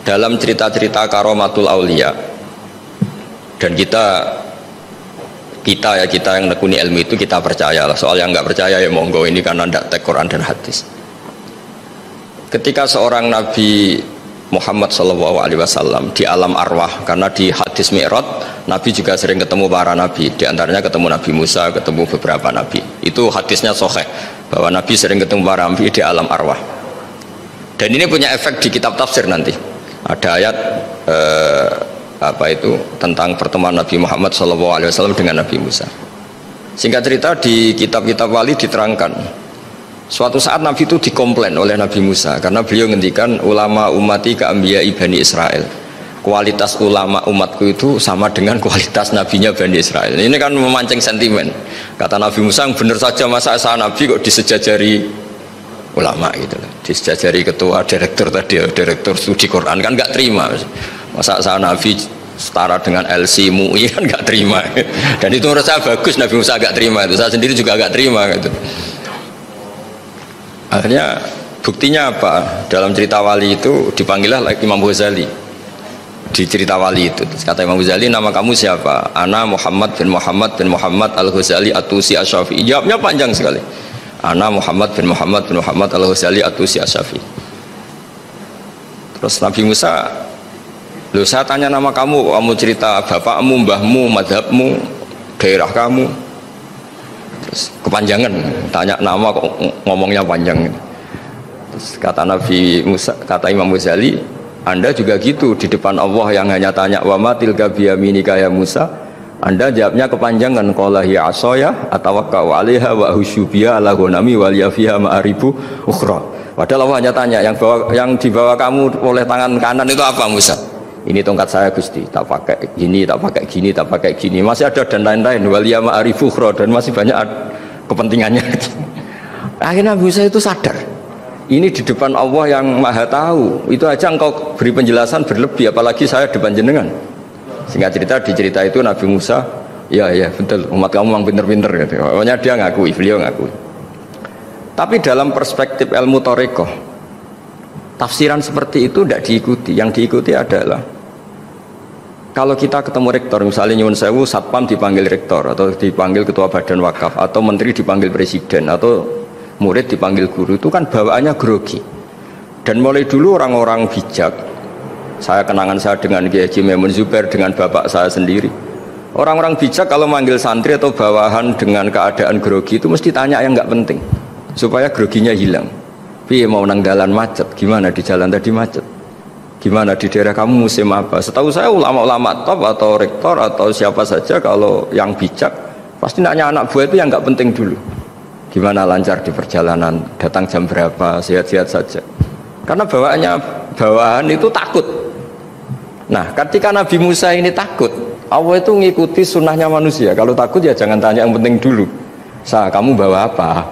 dalam cerita-cerita karomatul aulia, dan kita yang nekuni ilmu itu kita percaya lah. Soal yang nggak percaya ya monggo, ini karena tidak tek Quran dan hadis. Ketika seorang Nabi Muhammad SAW di alam arwah, karena di hadis Mi'raj Nabi juga sering ketemu para nabi, di antaranya ketemu Nabi Musa, ketemu beberapa nabi. Itu hadisnya sahih bahwa Nabi sering ketemu para nabi di alam arwah. Dan ini punya efek di kitab tafsir nanti. Ada ayat tentang pertemuan Nabi Muhammad SAW dengan Nabi Musa. Singkat cerita di kitab-kitab wali diterangkan, suatu saat Nabi itu dikomplain oleh Nabi Musa karena beliau ngendikan ulama umati ka'ambiya'i Bani Israel. Kualitas ulama umatku itu sama dengan kualitas nabinya Bani Israel. Ini kan memancing sentimen. Kata Nabi Musa, benar saja masa saya Nabi kok disejajari ulama gitu loh. Disejajari ketua direktur tadi, direktur studi Quran kan nggak terima. Masa saya Nabi setara dengan LC MUI kan nggak terima. Dan itu menurut saya bagus, Nabi Musa nggak terima itu. Saya sendiri juga nggak terima gitu. Akhirnya buktinya apa? Dalam cerita wali itu dipanggillah Imam Ghazali. Di cerita wali itu kata Imam Ghazali, nama kamu siapa? Ana Muhammad bin Muhammad Al-Ghazali At-Tusi Asy-Syafi'i. Jawabnya panjang sekali. Ana Muhammad bin Muhammad Al-Ghazali At-Tusi Asy-Syafi'i. Terus Nabi Musa, loh saya tanya nama kamu cerita bapakmu, mbahmu, madhabmu, daerah kamu. Terus kepanjangan, tanya nama kok ngomongnya panjang. Terus kata Nabi Musa, kata Imam Ghazali, Anda juga gitu di depan Allah yang hanya tanya wa ma tilka biyaminika ya Musa, Anda jawabnya kepanjangan, qala hiya asaya atawakkau 'alaiha wa hushubiya ala ghanami wa liya fiha ma'aribu ukhra. Padahal Allah hanya tanya yang dibawa kamu oleh tangan kanan itu apa Musa? Ini tongkat saya Gusti, tak pakai gini, tak pakai gini, tak pakai gini. Masih ada dan lain-lain, wa liya ma'aribu ukhra, dan masih banyak kepentingannya. Akhirnya Musa itu sadar. Ini di depan Allah yang maha tahu, itu aja engkau beri penjelasan berlebih, apalagi saya depan jenengan. Singkat cerita, di cerita itu Nabi Musa, ya betul, umat kamu memang pinter-pinter gitu. Pokoknya dia ngakui, beliau ngakui. Tapi dalam perspektif ilmu Thariqah, tafsiran seperti itu tidak diikuti. Yang diikuti adalah kalau kita ketemu rektor, misalnya nyuwun sewu, satpam dipanggil rektor, atau dipanggil ketua badan wakaf, atau menteri dipanggil presiden, atau murid dipanggil guru, itu kan bawaannya grogi. Dan mulai dulu orang-orang bijak, saya kenangan saya dengan Kiai Haji Maimun Zubair, dengan bapak saya sendiri, orang-orang bijak kalau manggil santri atau bawahan dengan keadaan grogi itu mesti tanya yang nggak penting supaya groginya hilang. Piye mau nang dalan macet, gimana di jalan tadi macet, gimana di daerah kamu musim apa. Setahu saya ulama-ulama top atau rektor atau siapa saja kalau yang bijak pasti nanya anak buah itu yang nggak penting dulu. Gimana lancar di perjalanan, datang jam berapa, sehat-sehat saja. Karena bawahan itu takut. Nah, ketika Nabi Musa ini takut, Allah itu ngikuti sunnahnya manusia. Kalau takut ya jangan tanya yang penting dulu. Kamu bawa apa?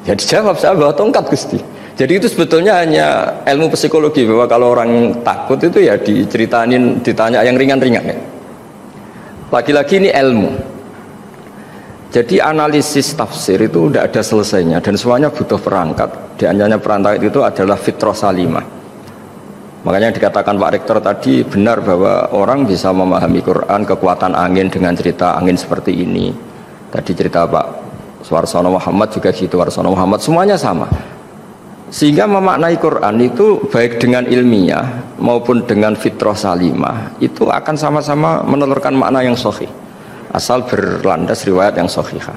Ya dijawab, saya bawa tongkat Gusti. Jadi itu sebetulnya hanya ilmu psikologi, bahwa kalau orang takut itu ya ditanya yang ringan-ringan ya. Lagi-lagi ini ilmu. Jadi analisis tafsir itu tidak ada selesainya dan semuanya butuh perangkat. Di antaranya perangkat itu adalah fitrah salimah. Makanya dikatakan Pak Rektor tadi benar bahwa orang bisa memahami Quran, kekuatan angin dengan cerita angin seperti ini. Tadi cerita Pak Suwarsono Muhammad juga gitu, Warsono Muhammad, semuanya sama. Sehingga memaknai Quran itu baik dengan ilmiah maupun dengan fitrah salimah itu akan sama-sama menelurkan makna yang sahih, asal berlandas riwayat yang sahihah.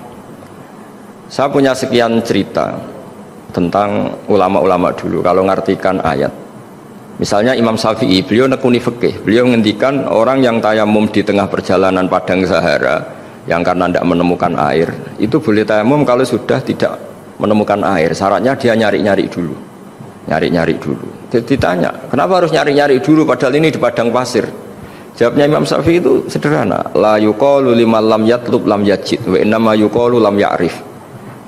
Saya punya sekian cerita tentang ulama-ulama dulu kalau ngartikan ayat. Misalnya Imam Syafi'i, beliau nekuni fikih, beliau ngendikan orang yang tayamum di tengah perjalanan padang Sahara yang karena tidak menemukan air, itu boleh tayamum kalau sudah tidak menemukan air. Syaratnya dia nyari-nyari dulu. Jadi ditanya, kenapa harus nyari-nyari dulu padahal ini di padang pasir? Jawabnya Imam Syafi'i itu sederhana, la yuqalu liman lam yatlub lam yajid wa innama yuqalu lam ya'rif.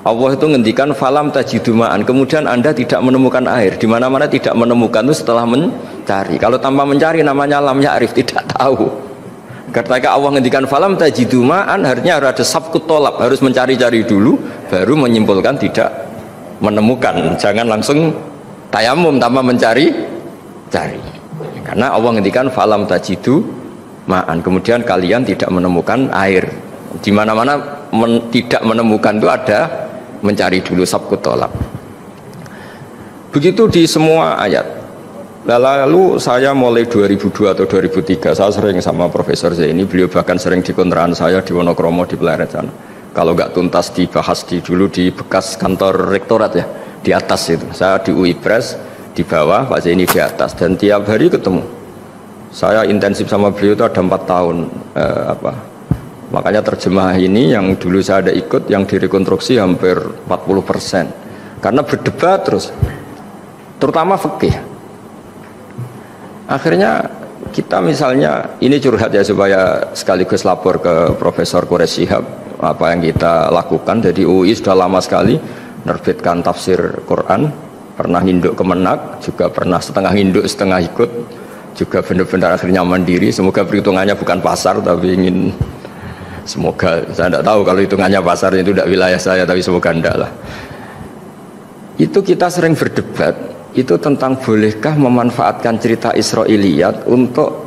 Allah itu ngendikan falam tajidu ma'an, kemudian Anda tidak menemukan air. Di mana-mana tidak menemukan itu setelah mencari. Kalau tanpa mencari namanya lam ya'rif, tidak tahu. Ketika Allah ngendikan falam tajidu ma'an, artinya harus ada sabqut tolab, harus mencari-cari dulu baru menyimpulkan tidak menemukan. Jangan langsung tayamum tanpa mencari. Karena Allah ngendikan falam tajidu ma'an, kemudian kalian tidak menemukan air. Di mana-mana tidak menemukan itu ada mencari dulu, sabqut thalab. Begitu di semua ayat. Lalu saya mulai 2002 atau 2003 saya sering sama Profesor Zaini, beliau bahkan sering di kontrakan saya di Wonokromo di Pleret sana. Kalau nggak tuntas dibahas dulu di bekas kantor rektorat ya, di atas itu. Saya di UI Press di bawah, Pak Zaini di atas, dan tiap hari ketemu. Saya intensif sama beliau itu ada 4 tahun. Makanya terjemah ini yang dulu saya ada ikut, yang direkonstruksi hampir 40%. Karena berdebat terus, terutama fikih. Akhirnya kita misalnya, ini curhat ya supaya sekaligus lapor ke Profesor Quraish Shihab apa yang kita lakukan. Jadi UI sudah lama sekali menerbitkan tafsir Quran, pernah nginduk Kemenak, juga pernah setengah nginduk setengah ikut, juga benar-benar akhirnya mandiri. Semoga perhitungannya bukan pasar, tapi ingin, semoga, saya tidak tahu kalau hitungannya pasar itu tidak wilayah saya, tapi semoga tidak lah. Itu kita sering berdebat itu tentang bolehkah memanfaatkan cerita Israiliyat untuk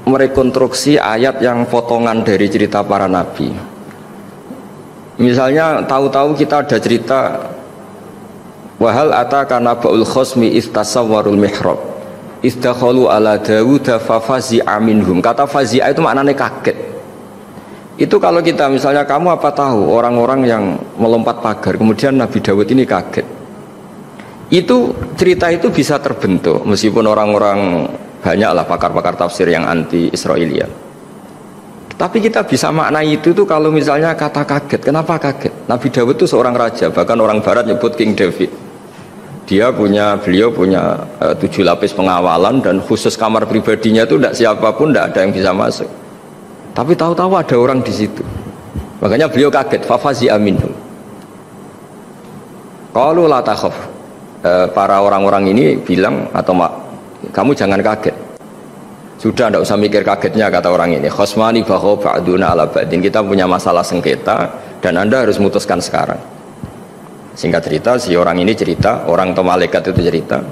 merekonstruksi ayat yang potongan dari cerita para nabi. Misalnya tahu-tahu kita ada cerita wahal ataka naba'ul khosmi istasawwarul mihrab istakhalu ala Dawud fafazi'a minhum. Kata fazi'a itu maknanya kaget. Itu kalau kita misalnya, kamu apa tahu orang-orang yang melompat pagar kemudian Nabi Dawud ini kaget. Itu cerita itu bisa terbentuk meskipun orang-orang banyaklah pakar-pakar tafsir yang anti Israiliyat. Tapi kita bisa maknai itu tuh kalau misalnya kata kaget. Kenapa kaget? Nabi Dawud itu seorang raja, bahkan orang barat nyebut King David. Beliau punya 7 lapis pengawalan dan khusus kamar pribadinya itu tidak siapapun, tidak ada yang bisa masuk. Tapi tahu-tahu ada orang di situ. Makanya beliau kaget, fafazi aminhu. Qalu la takhaf. Para orang-orang ini bilang, atau kamu jangan kaget. Sudah, tidak usah mikir kagetnya, kata orang ini. Khosmani bahu ba'duna ala ba'din. Kita punya masalah sengketa dan Anda harus memutuskan sekarang. Singkat cerita, si orang ini cerita, orang atau malaikat itu cerita,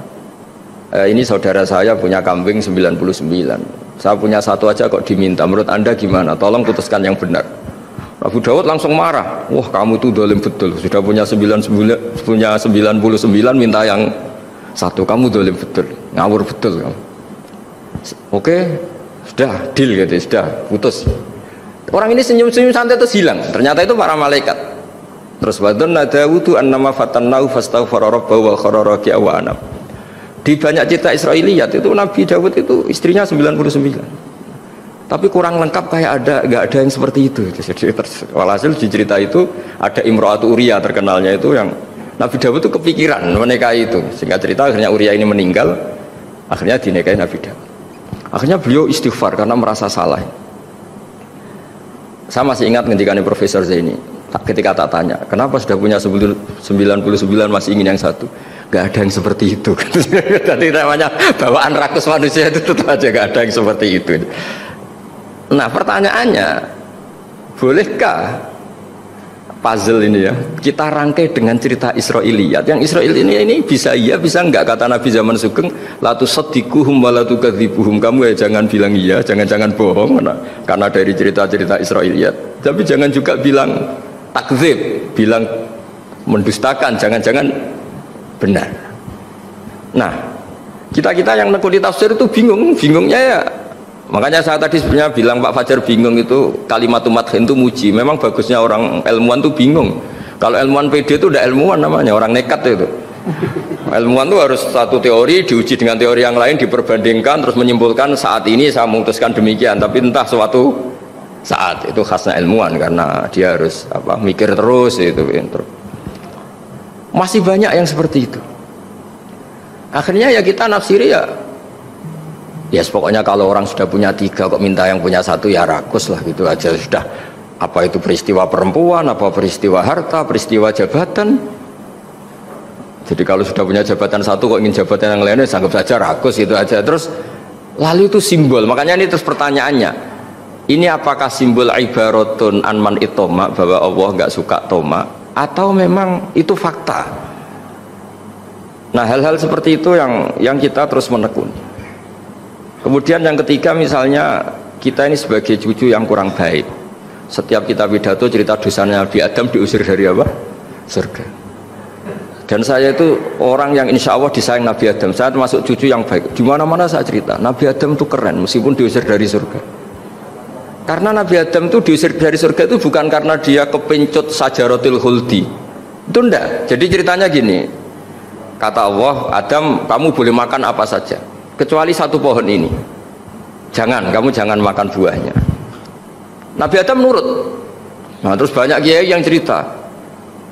ini saudara saya punya kambing 99. Saya punya 1 aja kok diminta. Menurut Anda gimana? Tolong putuskan yang benar. Abu Dawud langsung marah. Wah, kamu tuh dolim betul. Sudah punya 99, minta yang 1. Kamu dolim betul, ngawur betul kamu. Oke, sudah deal gitu, sudah putus. Orang ini senyum-senyum santai terus hilang. Ternyata itu para malaikat. Terus wadonna Dawudu annama fatannahu fastaghfara rabbahu wa kharra raki'a wa anab. Di banyak cerita Israiliyat itu Nabi Dawud itu istrinya 99. Tapi kurang lengkap, kayak nggak ada yang seperti itu. Jadi walhasil di cerita itu ada Imro'atu Uria terkenalnya itu, yang Nabi Dawud itu kepikiran menikahi itu. Sehingga cerita akhirnya Uria ini meninggal, akhirnya dinikahi Nabi Dawud. Akhirnya beliau istighfar karena merasa salah. Saya masih ingat ketika Profesor Zaini, ketika tak tanya, kenapa sudah punya 99 masih ingin yang 1? Gak ada yang seperti itu. Jadi namanya bawaan rakus manusia itu tetap aja gak ada yang seperti itu. Nah pertanyaannya, bolehkah puzzle ini ya kita rangkai dengan cerita Israiliyat? Yang Israil ini bisa iya bisa enggak, kata Nabi zaman Sugeng, la tusaddiquhum wa la tukadzibuhum. Kamu ya jangan bilang iya, jangan bohong karena dari cerita-cerita Israiliyat. Tapi jangan juga bilang takdzib, bilang mendustakan, jangan-jangan benar. Nah, kita yang nekuni tafsir itu bingungnya ya. Makanya saya tadi sebenarnya bilang Pak Fajar bingung itu kalimat madhin itu muji. Memang bagusnya orang ilmuwan itu bingung. Kalau ilmuwan PD itu udah ilmuwan namanya, orang nekat itu. Ilmuwan itu harus satu teori diuji dengan teori yang lain, diperbandingkan terus menyimpulkan saat ini saya memutuskan demikian. Tapi entah suatu saat itu khasnya ilmuwan karena dia harus mikir terus itu. Masih banyak yang seperti itu. Akhirnya ya kita nafsiri ya pokoknya kalau orang sudah punya 3 kok minta yang punya 1 ya rakus lah gitu aja sudah. Apa itu peristiwa perempuan, apa peristiwa harta, peristiwa jabatan. Jadi kalau sudah punya jabatan 1 kok ingin jabatan yang lainnya anggap saja rakus itu aja. Terus lalu itu simbol. Makanya ini terus pertanyaannya, ini apakah simbol ibaratun anman itoma, bahwa Allah nggak suka toma, atau memang itu fakta? Nah hal-hal seperti itu yang kita terus menekuni. Kemudian yang ketiga misalnya kita ini sebagai cucu yang kurang baik. Setiap kita pidato cerita dosanya Nabi Adam diusir dari apa? Surga. Dan saya itu orang yang insya Allah disayang Nabi Adam. Saya termasuk cucu yang baik. Di mana-mana saya cerita Nabi Adam itu keren meskipun diusir dari surga. Karena Nabi Adam itu diusir dari surga itu bukan karena dia kepencut sajaratul khuldi. Itu enggak. Jadi ceritanya gini. Kata Allah, Adam kamu boleh makan apa saja kecuali satu pohon ini. Kamu jangan makan buahnya. Nabi Adam nurut. Nah terus banyak kiai yang cerita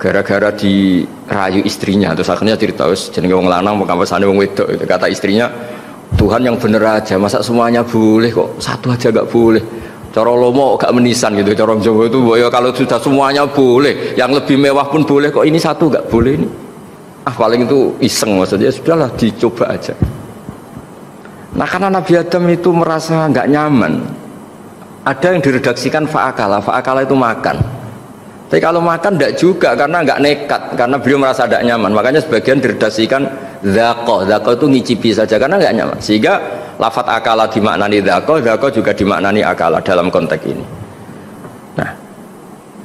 gara-gara dirayu istrinya, terus akhirnya cerita wis jenenge wong lanang mau kampesane wong wedok itu. Kata istrinya, Tuhan yang bener aja, masa semuanya boleh kok satu aja gak boleh. Cara lomo gak menisan gitu, cara Jawa itu ya kalau sudah semuanya boleh, yang lebih mewah pun boleh kok ini satu gak boleh ini. Paling itu iseng maksudnya, sudahlah dicoba aja. Nah karena Nabi Adam itu merasa nggak nyaman, ada yang diredaksikan fa'akala itu makan. Tapi kalau makan tidak juga karena nggak nekat, karena beliau merasa tidak nyaman. Makanya sebagian diredaksikan dzaqo itu ngicipi saja karena nggak nyaman. Sehingga lafat akala dimaknani dzaqo juga dimaknani akala dalam konteks ini. Nah,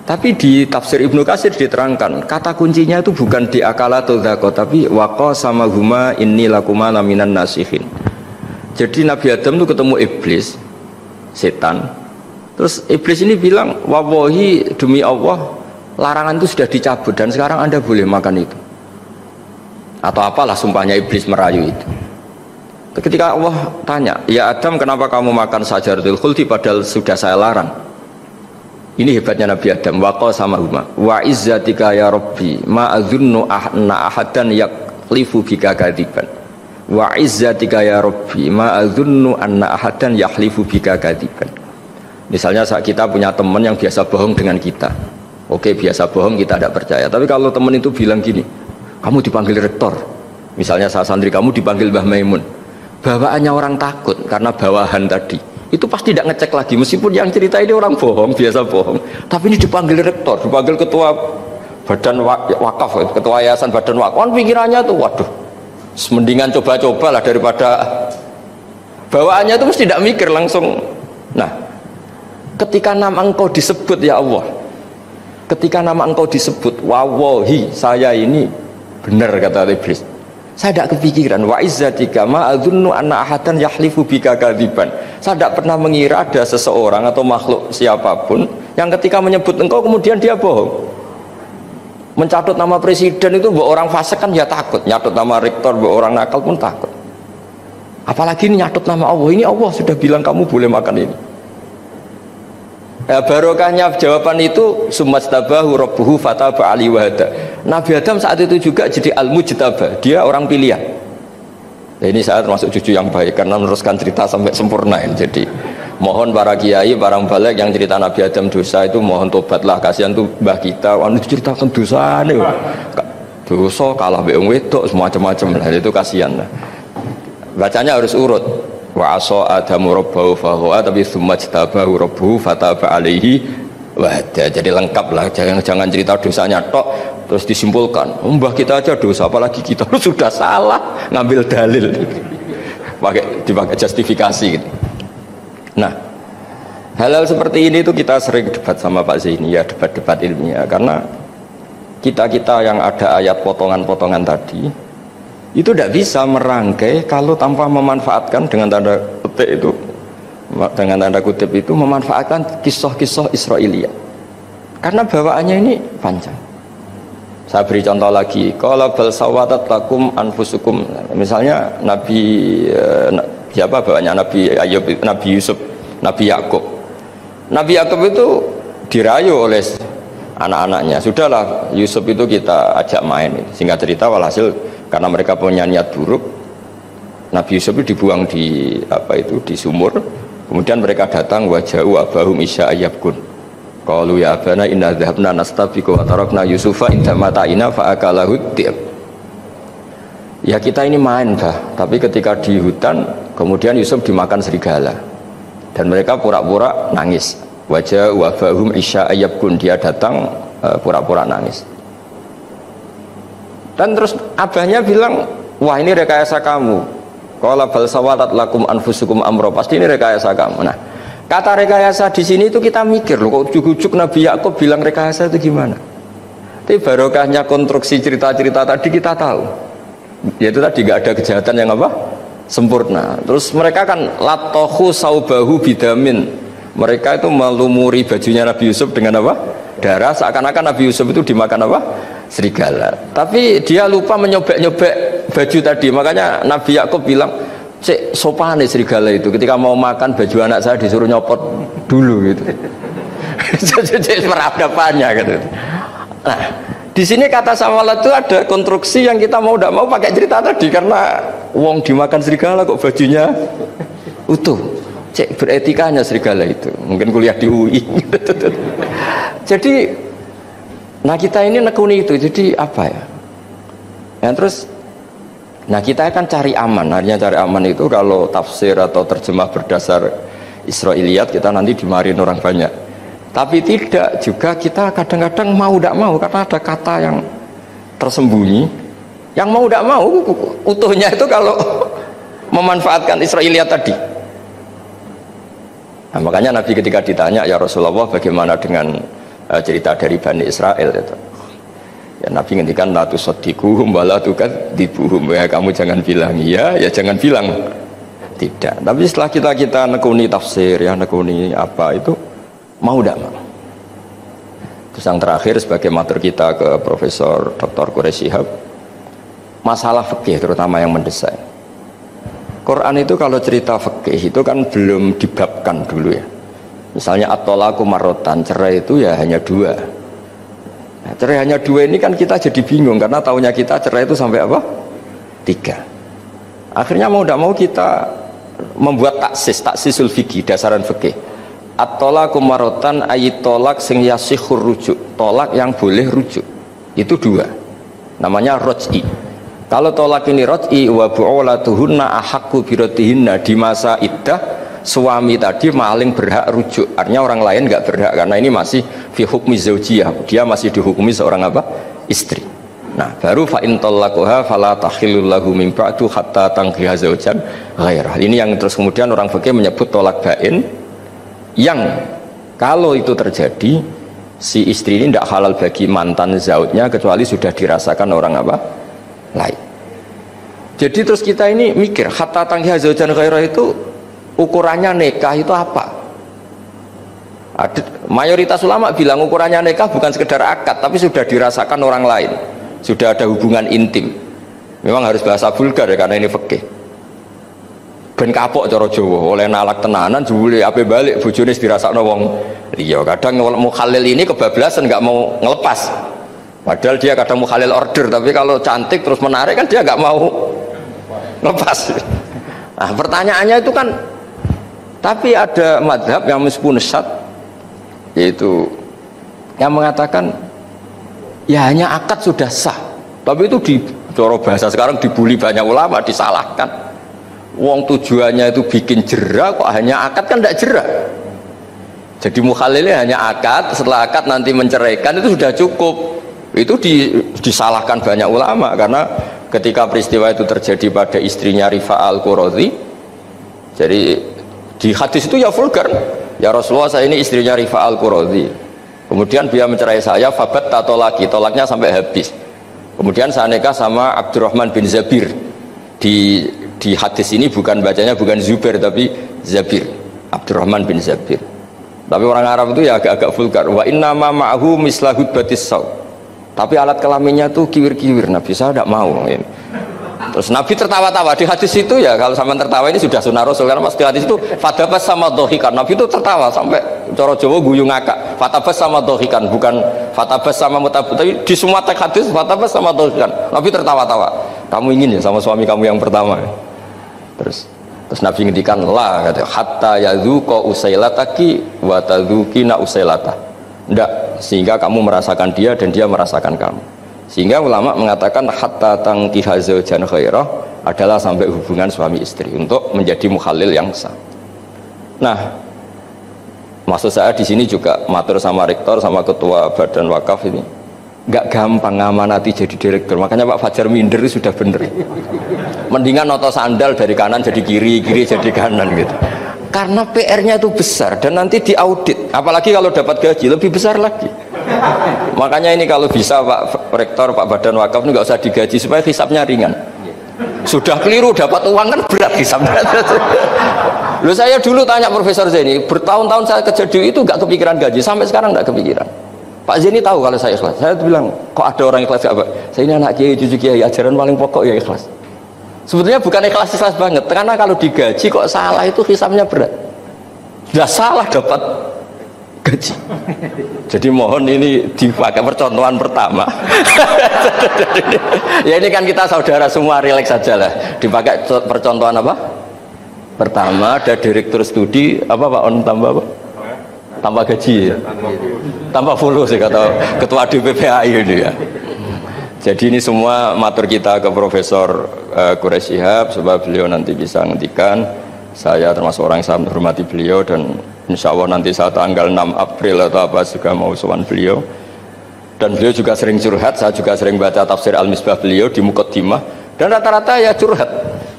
tapi di tafsir Ibnu Katsir diterangkan kata kuncinya itu bukan di akala atau dzaqo, tapi waqa sama huma inni lakuma laminan nasihin. Jadi Nabi Adam itu ketemu iblis, setan. Terus iblis ini bilang, wallahi demi Allah, larangan itu sudah dicabut dan sekarang Anda boleh makan itu. Atau apalah sumpahnya iblis merayu itu. Ketika Allah tanya, ya Adam kenapa kamu makan sajaratul khuldi padahal sudah saya larang. Ini hebatnya Nabi Adam, waqa sama huma. Wa izzatika ya Rabbi, ma adzunnu anna ahadan yaklifu bika kadziban. Wa izzatika ya Rabbi ma adzunnu anna ahadan yahlifu bika kadziban. Misalnya saat kita punya teman yang biasa bohong dengan kita. Oke, biasa bohong kita tidak percaya. Tapi kalau teman itu bilang gini, kamu dipanggil rektor. Misalnya saat santri kamu dipanggil Mbah Maimun. Bawaannya orang takut karena bawahan tadi. Itu pasti tidak ngecek lagi meskipun yang cerita ini orang bohong, biasa bohong. Tapi ini dipanggil rektor, dipanggil ketua badan wakaf, ketua yayasan badan wakaf. Kan pikirannya tuh waduh. Mendingan coba-coba lah daripada bawaannya itu mesti tidak mikir langsung. Nah, ketika nama engkau disebut ya Allah, ketika nama engkau disebut, wallahi saya ini benar kata iblis. Saya tidak kepikiran wa izzatika ma adzunnu anna ahadan yahlifu bika kadziban. Saya tidak pernah mengira ada seseorang atau makhluk siapapun yang ketika menyebut engkau kemudian dia bohong. Mencatut nama presiden itu buat orang fasik kan ya takut, nyatut nama rektor buat orang nakal pun takut. Apalagi ini nyatut nama Allah, ini Allah sudah bilang kamu boleh makan ini. Barokahnya jawaban itu sumastabahu rabbuhu fataba ali wahada. Nabi Adam saat itu juga jadi al-mujtaba, dia orang pilihan. Nah, ini saya termasuk cucu yang baik karena meneruskan cerita sampai sempurna ini. Jadi mohon para kiai, para balik yang cerita Nabi Adam dosa itu mohon tobatlah, kasihan tuh mbah kita anu ceritakan dosa nih. Dosa kalah beong wedok semacam-macam lah itu kasihan lah. Bacanya harus urut. Wa asa adamu rabbahu fahuwa tapi tsumma jtabahu rabbuhu fataba alaihi wahda. Jadi lengkap lah, jangan cerita dosanya tok terus disimpulkan mbah kita aja dosa apalagi kita sudah salah ngambil dalil dipakai justifikasi gitu. Nah, hal-hal seperti ini itu kita sering debat sama Pak Zaini ya, debat-debat ilmiah karena kita yang ada ayat potongan-potongan tadi itu tidak bisa merangkai kalau tanpa memanfaatkan dengan tanda kutip itu memanfaatkan kisah-kisah Israiliyah karena bawaannya ini panjang. Saya beri contoh lagi, kalau bal sawatat lakum anfusukum, misalnya siapa bawaannya Nabi Ayub, Nabi Yusuf, Nabi Yakub. Nabi Yakub itu dirayu oleh anak-anaknya. Sudahlah Yusuf itu kita ajak main. Singkat cerita walhasil karena mereka punya niat buruk, Nabi Yusuf itu dibuang di di sumur. Kemudian mereka datang waja'u abahum isya ayyabkun. Qalu ya abana inna dhahabna nastabiqu wa tarakna Yusufa inda mata'ina fa akalahu dhi'ab. Ya kita ini main dah, tapi ketika di hutan kemudian Yusuf dimakan serigala dan mereka pura-pura nangis. Wajah wabahum isya ayyabkun, dia datang pura-pura nangis. Dan terus abahnya bilang, wah ini rekayasa kamu. Qala bal sawalat lakum anfusukum amro. Pasti ini rekayasa kamu. Nah, kata rekayasa di sini itu kita mikir loh, kok ujuk-ujuk Nabi Yakub bilang rekayasa itu gimana? Tapi barokahnya konstruksi cerita-cerita tadi kita tahu. Yaitu tadi nggak ada kejahatan yang apa? Sempurna. Terus mereka kan latohu saubahu bidamin. Mereka itu melumuri bajunya Nabi Yusuf dengan apa? Darah, seakan-akan Nabi Yusuf itu dimakan apa? Serigala. Tapi dia lupa menyobek-nyobek baju tadi. Makanya Nabi Yakub bilang, cek sopan nih serigala itu. Ketika mau makan baju anak saya disuruh nyopot dulu gitu. Jadi peradabannya gitu. Nah, di sini kata samalat itu ada konstruksi yang kita mau tidak mau pakai cerita tadi, karena wong dimakan serigala kok bajunya utuh. Cek beretikanya serigala itu. Mungkin kuliah di UI. Jadi, nah kita ini nekuni itu. Jadi apa ya? Yang terus, nah kita akan cari aman. Artinya cari aman itu kalau tafsir atau terjemah berdasar Israiliyat kita nanti dimarin orang banyak. Tapi tidak juga kita kadang-kadang mau tidak mau karena ada kata yang tersembunyi. Yang mau tidak mau utuhnya itu kalau memanfaatkan Israiliyat tadi. Nah, makanya Nabi ketika ditanya, ya Rasulullah bagaimana dengan cerita dari Bani Israel itu. Ya Nabi ngendikan la tusaddiquhum wa la tukadzibuhum. Ya kamu jangan bilang iya, ya jangan bilang tidak. Tapi setelah kita nekuni tafsir, ya nekuni apa itu mau tidak mau. Terus yang terakhir sebagai matur kita ke Profesor Dr. Quraish Shihab, masalah fikih terutama yang mendesak. Quran itu kalau cerita fikih itu kan belum dibabkan dulu ya. Misalnya at-thalaqu marratan, cerai itu ya hanya dua. Nah, cerai hanya dua ini kan kita jadi bingung karena taunya kita cerai itu sampai apa? 3. Akhirnya mau tidak mau kita membuat taksisul fikih, dasaran fikih. At-thalaqu marratan ayat tolak sing yasihur rujuk, tolak yang boleh rujuk. Itu 2. Namanya roj'i. Kalau tolak ini roj'i wa bu'ulatuhunna ahaqqu biratihinna, di masa iddah suami tadi maling berhak rujuk. Artinya orang lain nggak berhak karena ini masih fi hukmi zaujiyah, dia masih dihukumi seorang apa? Istri. Nah, baru fa in talaquha fala tahillu lahu min ba'du hatta tankiha zaujan ghairah. Ini yang terus kemudian orang fikih menyebut tolak bain, yang kalau itu terjadi si istri ini tidak halal bagi mantan zaujnya kecuali sudah dirasakan orang apa? Lain. Jadi terus kita ini mikir hatta tankiha zaujan ghairah itu ukurannya nikah itu apa? Mayoritas ulama bilang ukurannya nikah bukan sekedar akad tapi sudah dirasakan orang lain, sudah ada hubungan intim. Memang harus bahasa vulgar ya karena ini fikih. Ben kapok cara Jawa oleh nalak tenanan jebule ape balik bojone dirasakno wong liya. Kadang mukhalil ini kebablasan nggak mau ngelepas. Padahal dia kadang mukhalil order tapi kalau cantik terus menarik kan dia nggak mau lepas. Nah, pertanyaannya itu kan, tapi ada madhab yang meskipun sesat, yaitu yang mengatakan ya hanya akad sudah sah, tapi itu di coro bahasa sekarang dibully banyak ulama, disalahkan. Wong tujuannya itu bikin jerah, kok hanya akad kan tidak jerah. Jadi mukhalilnya hanya akad, setelah akad nanti menceraikan itu sudah cukup. Itu disalahkan banyak ulama karena ketika peristiwa itu terjadi pada istrinya Rifa al-Qurazi, jadi di hadis itu ya vulgar, ya Rasulullah saya ini istrinya Rifa al-Qurazi, kemudian dia mencerai saya, fabat tato lagi, tolaknya sampai habis, kemudian saya nikah sama Abdurrahman bin Zabir. Di hadis ini bukan bacanya bukan Zubair tapi Zabir, Abdurrahman bin Zabir. Tapi orang Arab itu ya agak-agak vulgar. Wa inna ma ma'hu mislahud batis saw. Tapi alat kelaminnya tuh kiwir-kiwir. Nabi saya tidak mau. Terus Nabi tertawa-tawa di hadis itu ya. Kalau sama tertawa ini sudah sunnah Rasul karena pas di hadis itu fatabas sama dohikan. Nabi itu tertawa sampai coro Jawa guyu ngakak. Fatabas sama dohikan, bukan fatabas sama mutabut. Tapi di semua teks hadis fatabas sama dohikan. Nabi tertawa-tawa. Kamu ingin ya sama suami kamu yang pertama. Terus Nabi ngendikan lah kata hatta yadzuqa usailataki wa tadzukina usailata. Enggak, sehingga kamu merasakan dia dan dia merasakan kamu. Sehingga ulama mengatakan hatta tankiha zaujan khairah adalah sampai hubungan suami istri untuk menjadi mukhalil yang sah. Nah, maksud saya di sini juga matur sama rektor sama ketua badan wakaf ini. nggak gampang ngamanati jadi direktur. Makanya Pak Fajar minder itu sudah bener. Mendingan noto sandal dari kanan jadi kiri, kiri jadi kanan gitu. Karena PR-nya itu besar dan nanti diaudit. Apalagi kalau dapat gaji lebih besar lagi. Makanya ini kalau bisa Pak Rektor, Pak Badan Wakaf ini nggak usah digaji supaya hisapnya ringan. Sudah keliru dapat uang kan berat hisapnya. Loh saya dulu tanya Profesor Zaini, bertahun-tahun saya kerja di itu nggak kepikiran gaji, sampai sekarang nggak kepikiran. Pak Zaini tahu kalau saya ikhlas. Saya bilang, kok ada orang ikhlas gak Pak? Saya ini anak kiai, cucu kiai, ajaran paling pokok ya ikhlas. Sebetulnya bukan ikhlas banget, karena kalau digaji kok salah itu hisapnya berat. Sudah salah dapat gaji. Jadi mohon ini dipakai percontohan pertama. Ya ini kan kita saudara semua, rileks saja lah. Dipakai percontohan apa? Pertama ada direktur studi apa Pak On tambah apa? Tambah gaji ya? Tambah follow sih kata ketua DPPAI ini ya. Jadi ini semua matur kita ke Profesor Quraish Shihab supaya beliau nanti bisa ngendikan. Saya termasuk orang yang sangat menghormati beliau dan insya Allah nanti saat tanggal 6 April atau apa juga mau sowan beliau. Dan beliau juga sering curhat, saya juga sering baca tafsir Al-Misbah beliau di Muqaddimah dan rata-rata ya curhat.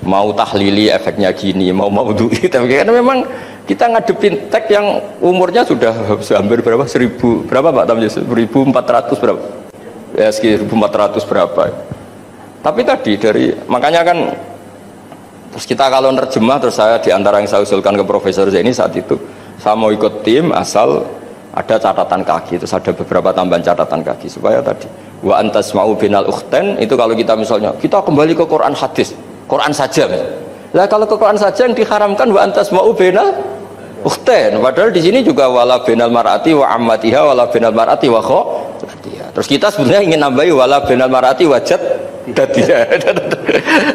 Mau tahlili efeknya gini, mau maudhu'i, tapi karena memang kita ngadepin teks yang umurnya sudah hampir berapa? 1000 berapa Pak Tamjiz? 1400 berapa? Ya sekitar 1400 berapa. Tapi tadi dari makanya kan terus kita kalau nerjemah terus saya diantara yang saya usulkan ke Profesor Zaini saat itu saya mau ikut tim asal ada catatan kaki, terus ada beberapa tambahan catatan kaki supaya tadi wa antasma'u binal ukhten itu kalau kita misalnya kita kembali ke Quran hadis, Quran saja. Lah kalau ke Quran saja yang diharamkan wa antasma'u binal ukhten, padahal di sini juga wala binal mar'ati wa ammatiha wala binal mar'ati wa khalatiha. Terus kita sebenarnya ingin nambahi wala binal mar'ati wajad dadiya.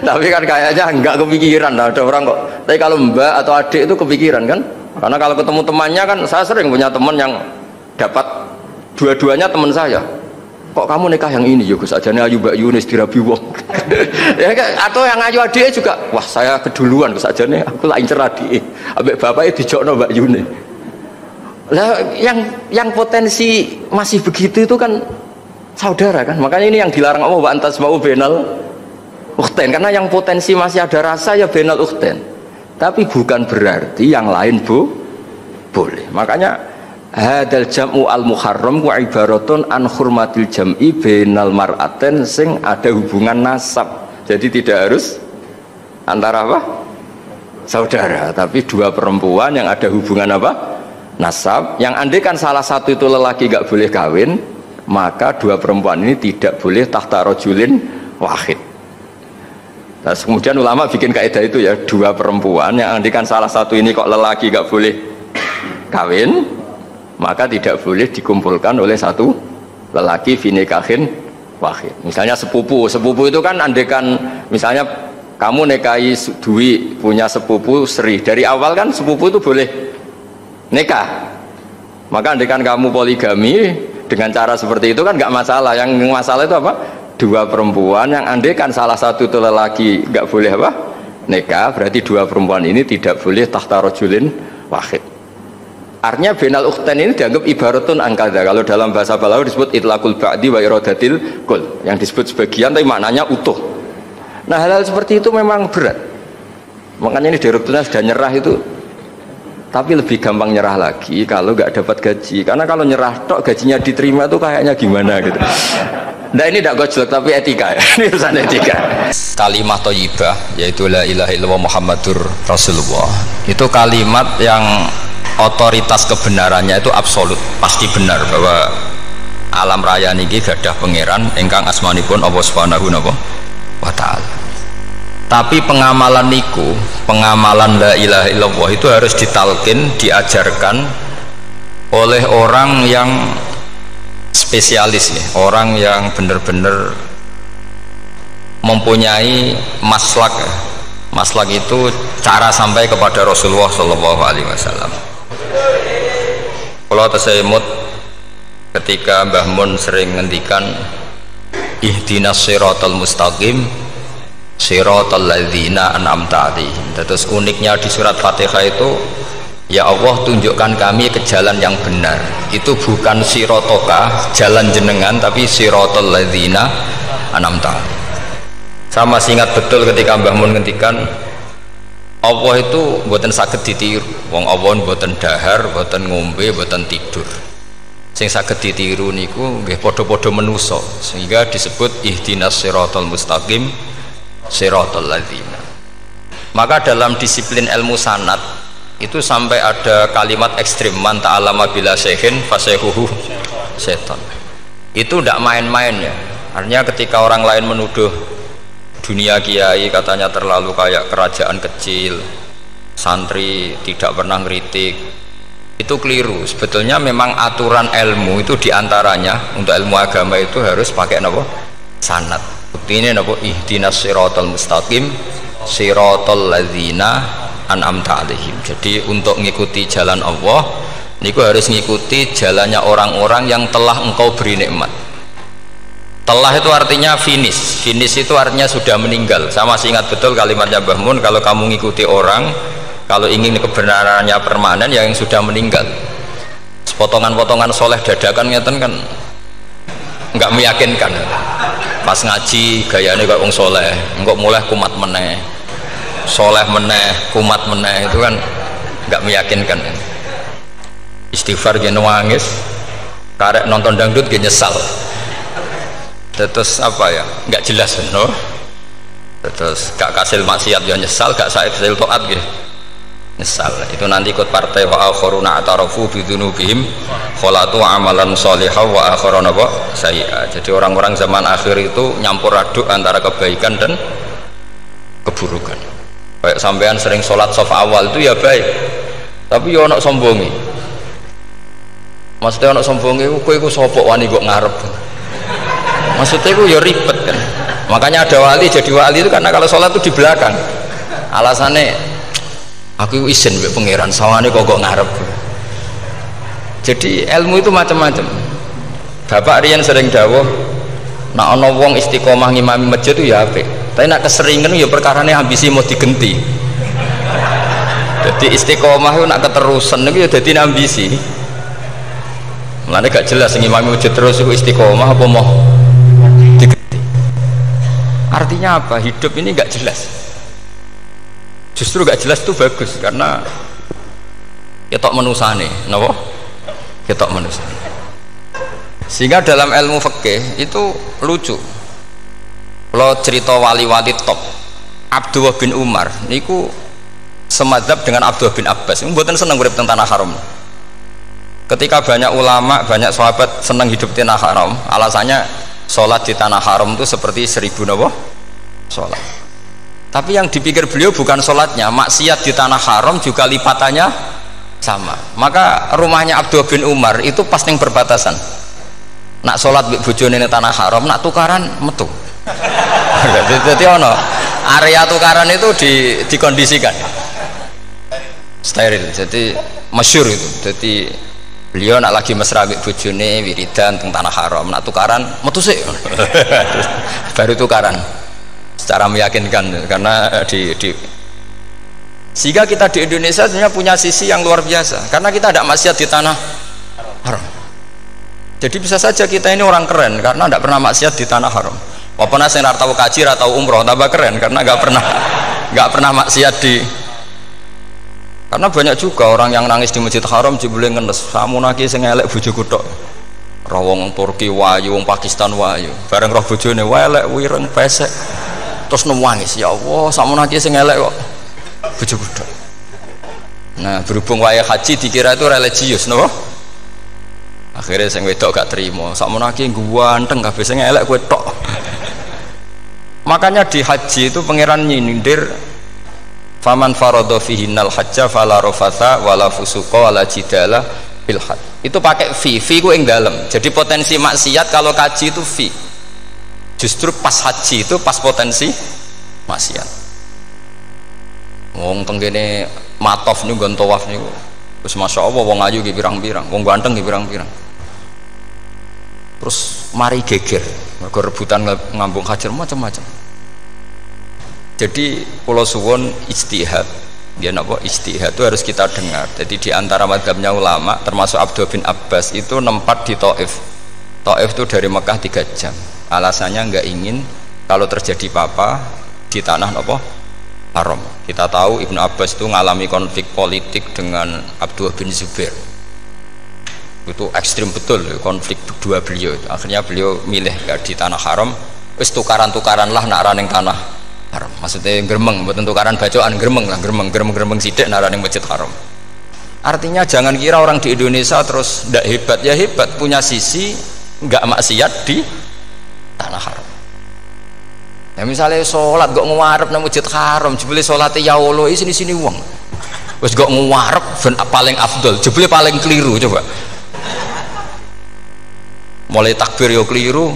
Tapi kan kayaknya enggak kepikiran. Nah, ada orang kok. Tapi kalau mbak atau adik itu kepikiran kan? Karena kalau ketemu temannya kan saya sering punya teman yang dapat dua-duanya teman saya. Kok kamu nikah yang ini? Ya Gus ajane ayu Mbak Yunis dirabi wong. Ya atau yang ayu adike juga. Wah, saya keduluan Gus ajane aku lain ceradi. Ambek bapake dijokno Mbak Yunis. Lah yang potensi masih begitu itu kan saudara kan. Makanya ini yang dilarang Allah wa antasma'u bainal ukhtain karena yang potensi masih ada rasa ya bainal ukhtain. Tapi bukan berarti yang lain boleh. Makanya hadal jam'u al muharram wa ibaratun an hurmatil jam'i bainal mar'aten sing ada hubungan nasab. Jadi tidak harus antara apa? Saudara, tapi dua perempuan yang ada hubungan apa? Nasab. Yang andai kan salah satu itu lelaki gak boleh kawin, maka dua perempuan ini tidak boleh tahta rajulin wahid. Nah, kemudian ulama bikin kaidah itu ya, dua perempuan yang andikan salah satu ini kok lelaki gak boleh kawin, maka tidak boleh dikumpulkan oleh satu lelaki finikahin wahid. Misalnya sepupu itu kan andikan misalnya kamu nikahi Dwi punya sepupu Sri, dari awal kan sepupu itu boleh nikah. Maka andikan kamu poligami dengan cara seperti itu kan nggak masalah. Yang masalah itu apa? Dua perempuan yang andekan salah satu itu lelaki nggak boleh apa? Nikah, berarti dua perempuan ini tidak boleh tahta rajulin wahid. Artinya binal ukhtain ini dianggap ibaratun angkada. Kalau dalam bahasa Balaghah disebut itlaqul ba'di wa iradatil kul. Yang disebut sebagian tapi maknanya utuh. Nah, hal-hal seperti itu memang berat. Makanya ini direkturnya sudah nyerah itu. Tapi lebih gampang nyerah lagi kalau nggak dapat gaji. Karena kalau nyerah tok gajinya diterima itu kayaknya gimana gitu. Nah ini tidak gojlok tapi etika ya. Ini urusan etika. Kalimat thayyibah yaitu la ilaha illallah Muhammadur Rasulullah. Itu kalimat yang otoritas kebenarannya itu absolut, pasti benar bahwa alam raya niki gadah pangeran ingkang asmanipun Allah Subhanahu wa taala. Tapi pengamalan niku, pengamalan la ilaha illallah itu harus ditalkin, diajarkan oleh orang yang spesialis ya, orang yang benar-benar mempunyai maslak. Maslak itu cara sampai kepada Rasulullah Shallallahu Alaihi Wasallam. Kalau tersemut ketika Mbah Mun sering ngendikan ihdinas siratal mustaqim siratal ladzina an'amta alaihim. Terus uniknya di surat Fatihah itu Ya Allah, tunjukkan kami ke jalan yang benar. Itu bukan sirotoka, jalan jenengan, tapi sirotol ladzina an'amta. Saya masih ingat betul ketika Mbah Mun ngendikan Allah itu mboten saged ditiru. Wong Allah mboten dahar, mboten ngombe, mboten tidur. Sing saged ditiru niku nggih padha-padha manusa, sehingga disebut ihdinas siratal mustaqim siratal ladzina. Maka dalam disiplin ilmu sanad itu sampai ada kalimat ekstrim, man ta'alama bila syekhin fasehuhu seton. Itu tidak main-main ya. Artinya ketika orang lain menuduh dunia kiai katanya terlalu kayak kerajaan kecil, santri tidak pernah ngeritik, itu keliru. Sebetulnya memang aturan ilmu itu diantaranya untuk ilmu agama itu harus pakai apa? Sanad. Bukti ini apa? Ihdinas siratal mustaqim siratal ladzina an'amta alaihim. Jadi untuk mengikuti jalan Allah niku harus mengikuti jalannya orang-orang yang telah engkau beri nikmat. Telah itu artinya finish. Finish itu artinya sudah meninggal. Saya masih ingat betul kalimatnya Mbah Mun, kalau kamu mengikuti orang, kalau ingin kebenarannya permanen, yang sudah meninggal. Potongan-potongan soleh dadakan ngeten kan nggak meyakinkan. Pas ngaji gayanya kayak wong soleh, engkau mulai kumat meneh, soleh meneh, kumat meneh, itu kan nggak meyakinkan. Istighfar gini nangis, karek nonton dangdut gini nyesal. Terus apa ya, nggak jelas no? Terus gak kasil maksiat ya nyesal, gak kasil toat gitu nyesal. Itu nanti ikut partai wa akharuna atarafu bidunubihim kholatu amalan sholihah wa akharuna sayyi'ah. Jadi orang-orang zaman akhir itu nyampur aduk antara kebaikan dan keburukan. Kayak sampean sering sholat saf awal itu ya baik, tapi ya ono sombongi. Maksudnya ono sombongi, kowe iku sapa wani kok ngarep. Maksudnya itu ya ribet kan. Makanya ada wali jadi wali itu karena kalau sholat itu di belakang. Alasannya aku izin mbek pangeran, sawane kok ngarep. Jadi ilmu itu macam-macam. Bapak Rian sering dawuh, nak ana wong istiqomah ngimami masjid itu ya apik. Tapi nak keseringan ya perkarane ambisi mau digenti. Jadi istiqomah itu nak keterusan itu ya dadi ambisi. Mulane gak jelas ngimami masjid terus itu istiqomah apa mau digenti. Artinya apa? Hidup ini gak jelas. Justru gak jelas itu bagus karena ketok menusane, napa? Ketok menusane. Sehingga dalam ilmu fikih itu lucu. Kalau cerita wali-wali top, Abdullah bin Umar niku semadzhab dengan Abdullah bin Abbas. Mboten seneng urip teng tanah haram. Ketika banyak ulama, banyak sahabat seneng hidup di tanah haram, alasannya sholat di tanah haram itu seperti 1000 napa? Sholat. Tapi yang dipikir beliau bukan sholatnya, maksiat di tanah haram juga lipatannya sama. Maka rumahnya Abdullah bin Umar itu pas yang perbatasan. Nak sholat bojone ning tanah haram, nak tukaran metu. Jadi ono area tukaran itu dikondisikan steril. Jadi masyhur itu. Jadi beliau nak lagi mesra mbek bojone wiridan teng tanah haram, nak tukaran metu sik. Baru tukaran. Secara meyakinkan karena sehingga kita di Indonesia sebenarnya punya sisi yang luar biasa karena kita tidak maksiat di tanah haram. Jadi bisa saja kita ini orang keren karena tidak pernah maksiat di tanah haram. Walaupun saya tahu kaji atau umroh tambah keren karena nggak pernah maksiat di. Karena banyak juga orang yang nangis di Masjid Haram jebule ngenes. Samunaki sing elek bojoku tok. Rawong Turki wayu, wong Pakistan wayu. Bareng roh bojone elek wireng pesek. Terus nangis, ya Allah, samunaki sing elek kok bojoku tok. Nah, berhubung wayah haji dikira itu religius, napa? Akhirnya sing wedok gak terima. Samunaki ganteng kabeh sing elek kowe tok. Makanya di haji itu pangeran nyindir faman faradha fihinnal hajja fala rafatha wala fusuqa wala jidala fil hajj. Itu pakai fi ku ing dalem. Jadi potensi maksiat kalau kaji itu fi. Justru pas haji itu pas potensi maksiat. Wong tenggene matof niku nggon tawaf niku. Terus masyaallah wong ayu ki pirang-pirang, wong ganteng ki pirang-pirang. Terus mari geger, mergo rebutan ngambung hajar macam-macam. Jadi kula suwun ijtihad dia apa istihad itu harus kita dengar. Jadi di antara mazhabnya ulama termasuk Abdul bin Abbas itu nempat di Taif. Taif itu dari Mekah 3 jam. Alasannya nggak ingin kalau terjadi apa-apa di tanah apa haram. Kita tahu Ibnu Abbas itu mengalami konflik politik dengan Abdul bin Zubair. Itu ekstrim betul konflik berdua beliau. Akhirnya beliau milih nggak di tanah haram. Wis tukaran-tukaran lah nak raning tanah haram. Maksudnya gremeng, bukan tukaran bacaan gremeng lah, gremeng sidik nak raning masjid haram. Artinya jangan kira orang di Indonesia terus ndak hebat, ya hebat, punya sisi nggak maksiat di tanah haram. Ya misalnya sholat gak ngewarep nang masjid haram, jebule sholatnya ya Allah sini uang. Wis gak ngewarep ben paling afdol, jebule paling keliru coba. Mulai takbir yo keliru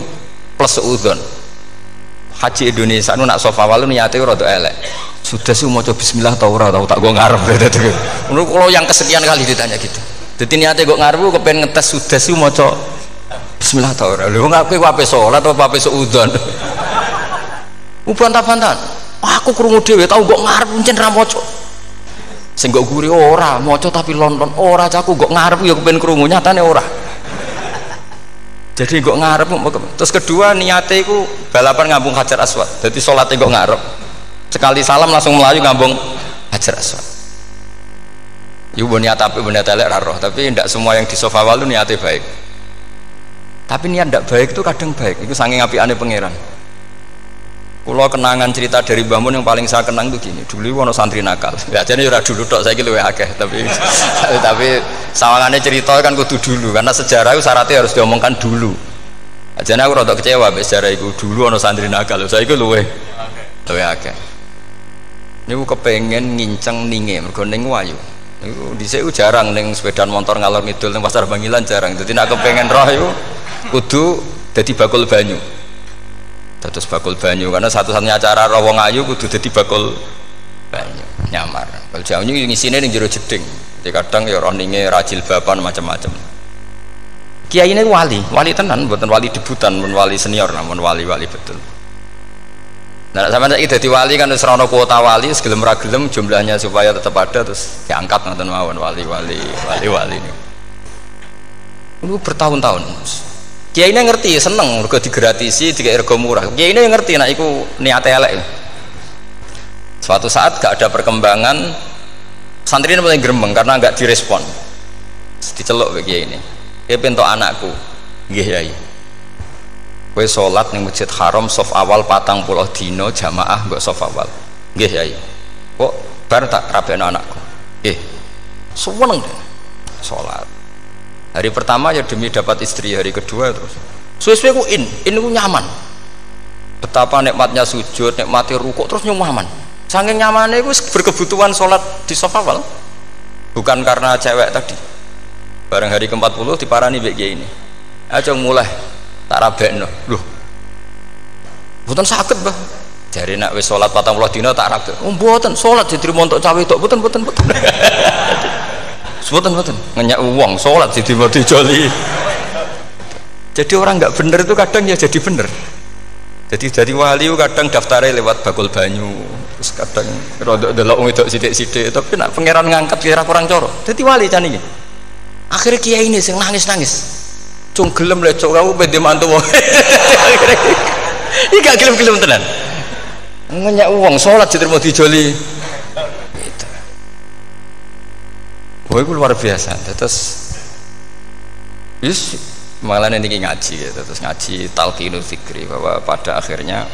plus seudon. Haji Indonesia nu nak sofa walu niate rada elek. Sudah sih mau coba bismillah tau ora tau tak gua ngarep gitu. Menurut kalau yang kesekian kali ditanya gitu. Jadi niate gua ngarep kepengen ngetes sudah sih mau coba bismillah tau ora. Lho ngaku ape salat atau ape seudon. Bantah-bantahan. Aku krungu dhewe tau kok ngarep pancen ra maca. Sing kok guri ora maca tapi lonton ora caku kok ngarep ya kepen krungu nyatane ora. Jadi kok ngarep. Terus kedua niate iku balapan ngambung Hajar Aswad. Jadi salate kok ngarep. Sekali salam langsung melayu ngambung Hajar Aswad. Iku niat apik niat elek ra roh, tapi ndak semua yang di sofa walu niate baik. Tapi niat ndak baik itu kadang baik. Iku saking apikane pangeran. Kalau kenangan cerita dari Mbah Mun yang paling saya kenang itu gini, dulu ono santri nakal. Ya jadi ora dulu tok, saiki luwih akeh, tapi sawangane cerita kan kudu dulu karena sejarah itu syaratnya harus diomongkan dulu. Jadi aku rada kecewa mbek sejarah itu, dulu ono santri nakal, saiki luwih akeh. Niku kepengen nginceng ninge mergo ning wayu. Niku dhisik jarang ning sepeda motor ngalor ngidul ning Pasar Bangilan jarang. Dadi nek kepengen roh iku kudu dadi bakul banyu. Terus bakul banyu karena satu-satunya acara rawong ayu kudu dadi bakul banyu nyamar. Kalau jauh ini ngisine ning jero jeding. Jadi kadang ya roh ninge rajil bapan macam-macam. Kiai ini wali tenan, bukan wali debutan, bukan wali senior, namun wali betul. Nah, sampai saiki dadi wali kan wis ora ana kuota wali, segelem ra gelem jumlahnya supaya tetap ada terus diangkat ngoten mawon wali ini. Ini bertahun-tahun. Kiai ini ngerti seneng mergo digratisi dikai rego murah. Kiai ini ngerti nek iku niate elek. Suatu saat gak ada perkembangan, santri ini mulai gremeng karena gak direspon. Diceluk ke kiai ini. Kiai pentok anakku. Nggih Yai. Kowe salat ning Masjid Haram saf awal 40 dina jamaah mbok saf awal. Nggih Yai. Kok bar tak rabekno anakku. Nggih. Seneng salat. Hari pertama ya demi dapat istri, hari kedua terus suwe-suwe ku ku nyaman. Betapa nikmatnya sujud, nikmati rukuk terus nyaman. Saking nyamannya ku berkebutuhan sholat di sofa awal. Bukan karena cewek tadi. Bareng hari ke-40 diparani mbek kiai ini. Aja mulai tak rabekno. Loh. Mboten saged, Mbah. Jare nek wis salat 40 dina tak rabek. Oh mboten, salat diterima untuk cawe tok. Mboten. Mboten ngenyak uang sholat jadi mau dijoli. Jadi orang nggak bener itu kadang ya jadi bener. Jadi wali kadang daftarnya lewat bakul banyu, terus kadang rodok delok wedok sidik-sidik, tapi nak pangeran ngangkat kira kurang coro. Jadi wali can iki. Akhirnya kiai ini sing nangis. Cung gelem le cok kamu pede mantu wong. Iki gak gelem tenan. Ngenyak uang sholat jadi mau dijoli. Oh, itu luar biasa. Terus malah ini ngaji gitu. Terus ngaji talqinul fikri bahwa pada akhirnya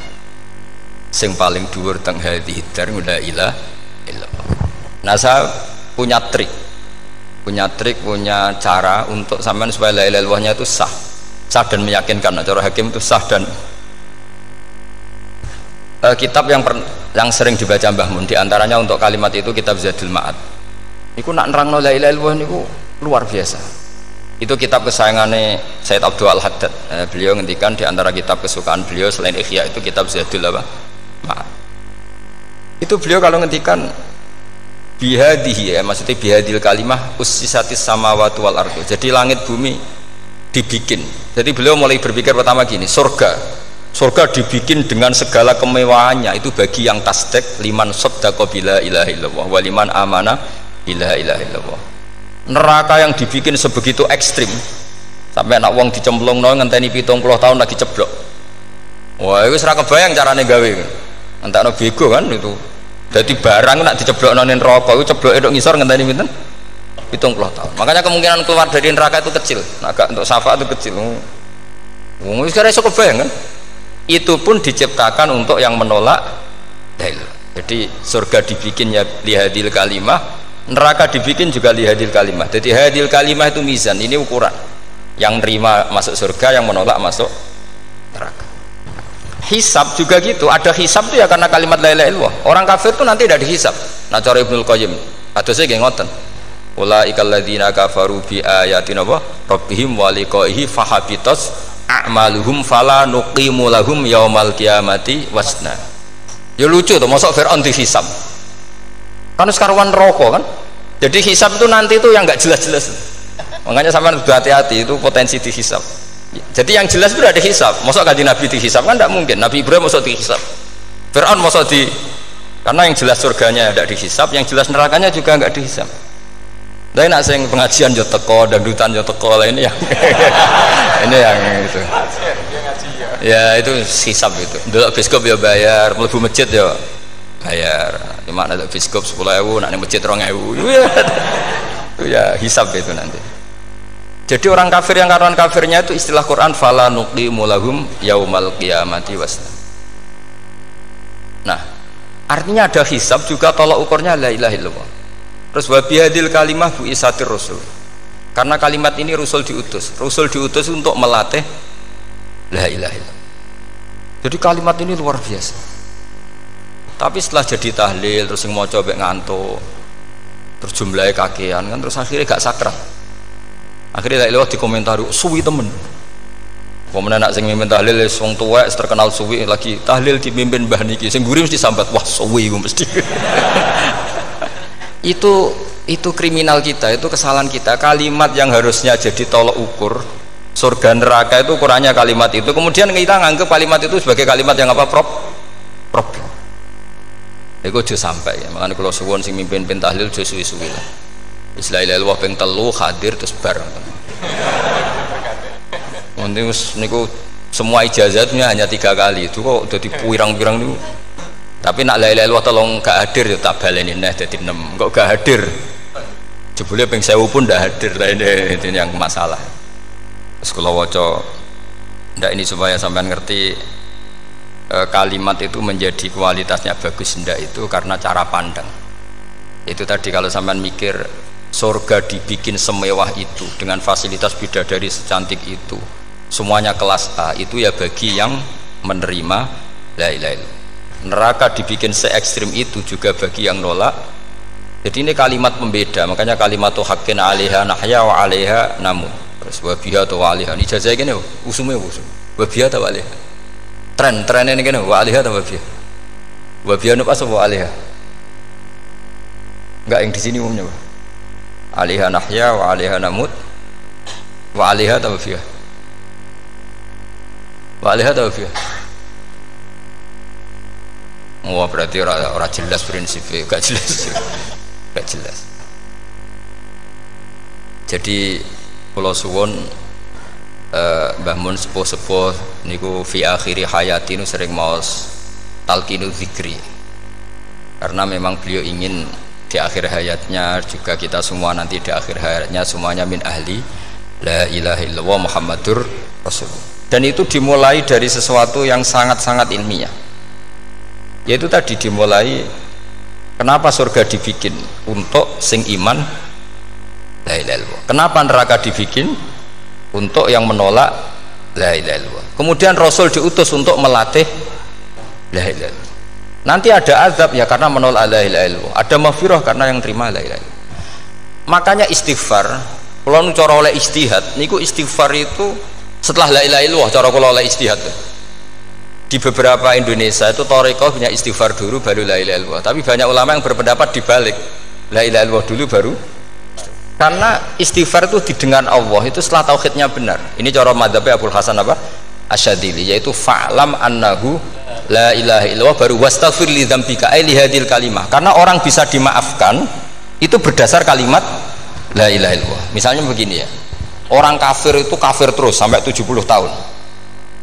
sing paling dhuwur teng hadhihi dar la ilaha illallah. Nah, saya punya cara untuk sampean supaya la ilaha illallahnya itu sah dan meyakinkan. Nah, cara hakim itu sah dan kitab yang sering dibaca Mbah Mun diantaranya untuk kalimat itu kitab Zadul Ma'ad. Iku nak nerangno la ilaha illallah niku luar biasa. Itu kitab kesayangannya Sayyid Abdul Al-Haddad. Beliau ngendikan di antara kitab kesukaan beliau selain Ihya itu kitab Zadul Ma'ad. Itu beliau kalau ngendikan bihadihi ya, maksudnya bihadil kalimah ussisatis samawati wal ardu. Jadi langit bumi dibikin. Jadi beliau mulai berpikir pertama gini, surga Surga dibikin dengan segala kemewahannya, itu bagi yang tasdek, liman saddaqa bila ilaha illallah wa liman amana bila ilaha illallah. Neraka yang dibikin sebegitu ekstrim sampai anak wong dicemplungno ngenteni 70 tahun lagi ceblok. Wah, itu ora kebayang carane gawe. Entakno bego kan itu. Jadi barang nak diceblokno ning neraka iku cebloke tok ngisor ngenteni pinten? 70 tahun. Makanya kemungkinan keluar dari neraka itu kecil. Nah, agak untuk syafaat itu kecil. Wong wis kira iso kebayang kan? Itu pun diciptakan untuk yang menolak dalil. Jadi surga dibikinnya lihadil kalimah, neraka dibikin juga lihadil kalimah. Jadi hadil kalimah itu mizan, ini ukuran. Yang nerima masuk surga, yang menolak masuk neraka. Hisab juga gitu, ada hisab itu ya karena kalimat la ilaha illallah. Orang kafir itu nanti tidak dihisab. Nah cara Ibnul Qayyim, hadisnya nggih ngoten. Ulaikal ladzina kafaru bi ayatina rabbihim wa liqaihi fahabitas a'maluhum fala nuqimu lahum yaumal qiyamati wasna. Ya lucu tuh, mosok Fir'aun dihisab kan sekaruan rokok kan. Jadi hisab itu nanti itu yang nggak jelas-jelas, makanya sampean harus hati-hati, itu potensi dihisab. Jadi yang jelas itu udah dihisab. Mosok kanjeng Nabi dihisab kan tidak mungkin. Nabi Ibrahim mosok dihisab, Fir'aun mosok karena yang jelas surganya tidak dihisab, yang jelas nerakanya juga nggak dihisab. Tapi nak sing pengajian yo teko, dangdutan yo teko lah ini yang ini yang itu. Ya itu hisab itu. Delok biskop yo bayar, mlebu masjid yo bayar. Gimana delok biskop 10.000, nak ning masjid 2.000. Itu ya hisab itu nanti. Jadi orang kafir yang karuan kafirnya itu istilah Quran fala nuqimu lahum yaumal qiyamati wasna. Nah, artinya ada hisab juga tolak ukurnya la ilaha illallah. Terus wabihadil kalimah bu isatir rasul, karena kalimat ini rasul diutus untuk melatih la ilaha illallah. Jadi kalimat ini luar biasa. Tapi setelah jadi tahlil terus yang mau coba ngantuk, terus jumlahnya kakean kan, terus akhirnya gak sakral. Akhirnya la ilaha dikomentari suwi temen. Pemenang nak sing mimpin tahlil wong tuwek terkenal suwi, lagi tahlil dipimpin mbah niki sing mburi mesti sambat wah suwi mesti. itu kriminal kita, itu kesalahan kita. Kalimat yang harusnya jadi tolok ukur surga neraka itu ukurannya kalimat itu, kemudian kita nganggap kalimat itu sebagai kalimat yang apa problem. Itu aja sampai ya. Makanya kalau suwon sing mimpin tahlil aja suwi-suwi lah. Istilah ilal ping 3 hadir terus bareng. Nanti niku semua ijazatnya hanya 3 kali itu kok udah dipirang-pirang niku. Tapi nak la ilaha illallah tolong gak hadir ya tak baleni neh dadi 6. Kok gak hadir? Jebule ping 1000 pun ndak hadir. Lah ini yang masalah. Terus kula waca ndak ini supaya sampean ngerti kalimat itu menjadi kualitasnya bagus ndak itu karena cara pandang. Itu tadi kalau sampean mikir surga dibikin semewah itu dengan fasilitas bidadari secantik itu, semuanya kelas A, itu ya bagi yang menerima la ilaha illallah. Neraka dibikin se ekstrim itu juga bagi yang nolak. Jadi ini kalimat pembeda, makanya kalimat tuh hakin alaiha nahya wa alaiha namun. Terus wabiha atau alaiha ini jazah gini usumnya usum wabiha atau alaiha tren ini gini wa alaiha atau wabiha nupas wa alaiha enggak yang di sini umumnya alaiha nahya wa alaiha namut wa alaiha atau wabiha oh berarti orang jelas prinsipnya, gak jelas. Jadi kalau suwon Mbah Mun sepuh-sepuh niku fi akhiri hayati nu sering maos talqinu zikri, karena memang beliau ingin di akhir hayatnya juga kita semua nanti di akhir hayatnya semuanya min ahli la ilaha illallah Muhammadur Rasulullah. Dan itu dimulai dari sesuatu yang sangat-sangat ilmiah. Yaitu tadi dimulai kenapa surga dibikin untuk sing iman la ilaha illallah. Kenapa neraka dibikin untuk yang menolak la ilaha illallah. Kemudian Rasul diutus untuk melatih la ilaha illallah. Nanti ada azab ya karena menolak la ilaha illallah. Ada maghfirah karena yang terima la ilaha illallah. Makanya istighfar, kalau cara oleh ijtihad niku istighfar itu setelah la ilaha illallah cara kula oleh ijtihad. Di beberapa Indonesia itu thariqah punya istighfar dulu baru la ilaha illallah. Tapi banyak ulama yang berpendapat dibalik, la ilaha illallah dulu baru. Karena istighfar itu didengar Allah itu setelah tauhidnya benar. Ini cara madzhabnya Abul Hasan apa? Asyadili, yaitu fa'lam annahu la ilaha illallah baru wastaghfir li dzambika ai li hadil kalimah. Karena orang bisa dimaafkan itu berdasar kalimat la ilaha illallah. Misalnya begini ya, orang kafir itu kafir terus sampai 70 tahun,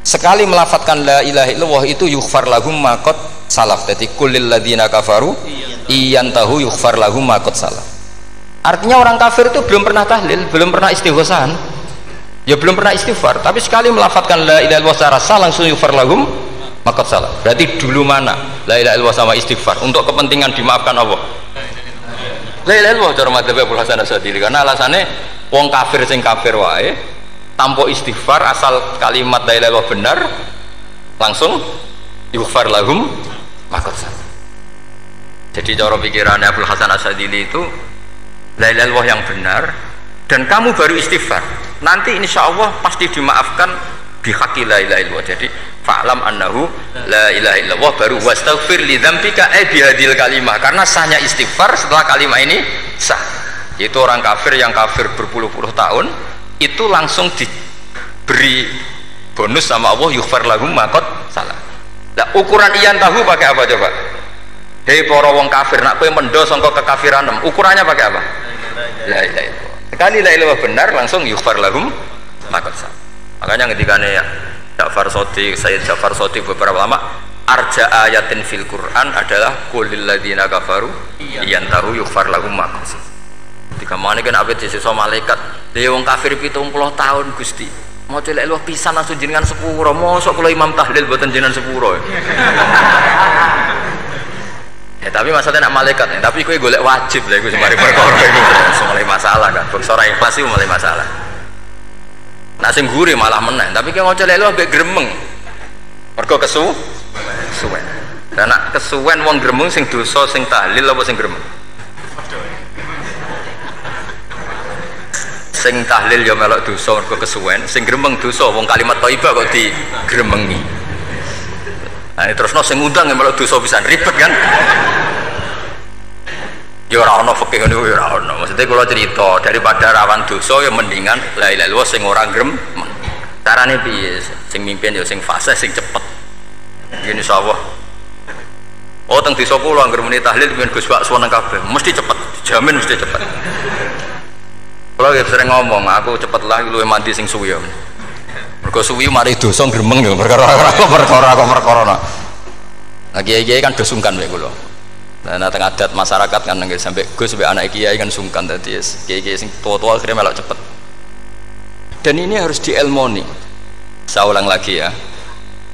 sekali melafatkan la ilaha illallah itu yughfar lahum ma qad salaf. Jadi kullil ladzina kafaru iyantahu yughfar lahum ma qad salaf. Artinya orang kafir itu belum pernah tahlil, belum pernah istighosah, ya belum pernah istighfar, tapi sekali melafatkan la ilaha illallah secara sah langsung yughfar lahum ma qad salaf. Berarti dulu mana la ilaha illallah sama istighfar untuk kepentingan dimaafkan Allah? La ilaha illallah cara madzhab Abul Hasan Asyadili, karena alasannya wong kafir sing kafir wae tanpa istighfar, asal kalimat la ilaha illallah benar langsung yughfar lahum ma qad salaf. Jadi cara pikirannya Abul Hasan Asyadili itu la ilaha illallah yang benar dan kamu baru istighfar, nanti insya Allah pasti dimaafkan bihaqi la ilaha illallah. Jadi fa'lam annahu la ilaha illallah baru wastaghfir li dzambika bihadil kalimah, karena sahnya istighfar setelah kalimat ini sah. Itu orang kafir yang kafir berpuluh-puluh tahun itu langsung diberi bonus sama Allah yughfar lahum ma qad salah. Nah, ukuran iyan tahu pakai apa coba? Hei para wong kafir, nak kowe mendo sangka kekafiran, ukurannya pakai apa? La ilaha illallah. Sekali la ilaha benar langsung yughfar lahum ma qad salah. Makanya ketika ya Ja'far Shadiq, Sayyid Ja'far Shadiq, beberapa lama arja ayatin fil Quran adalah qulil ladzina kafaru iyantahu yughfar lahum ma qad salah. Ketika mana kan abet sisa malaikat dia wong kafir 70 tahun Gusti mau celek lu pisan langsung jenengan sepuro, mosok kula imam tahlil boten jenengan sepuro. Tapi masalahnya nak malaikat, tapi kowe golek wajib lah iku semari perkara iku mulai masalah kan. Bangsa ora ikhlas iku mulai masalah. Nak sing guri malah meneh, tapi kowe ngoco lek lu ambek gremeng. Mergo kesuwen. Dan nak kesuwen wong gremeng sing dosa sing tahlil apa sing gremeng? Sing tahlil ya melok dosa mergo kesuwen, sing gremeng dosa wong kalimat thayyibah kok digremengi. Nah, terusno sing ngundang ya melok dosa pisan ribet kan. Ya ora ono fikih ngene ya ora ono. Maksudnya kula cerita daripada rawan dosa ya mendingan la ilaha illallah sing ora gremeng. Carane piye? Sing mimpin ya sing fasih sing cepet. Yen insyaallah. Oh teng desa kula anggere muni tahlil ben Gus Bak suweneng kabeh, mesti cepet, dijamin mesti cepet. Kalau sering ngomong, aku cepet lah luwih mandi sing suwi. Mergo suwi mari dosa gremeng lho, perkara. Nah kiai-kiai kan do sungkan mek kula. Nah teng adat masyarakat kan nggih sampai Gus sampai anak kiai kan sungkan dadi kiai-kiai sing tua-tua akhirnya melok cepet. Dan ini harus dielmoni. Saya ulang lagi ya.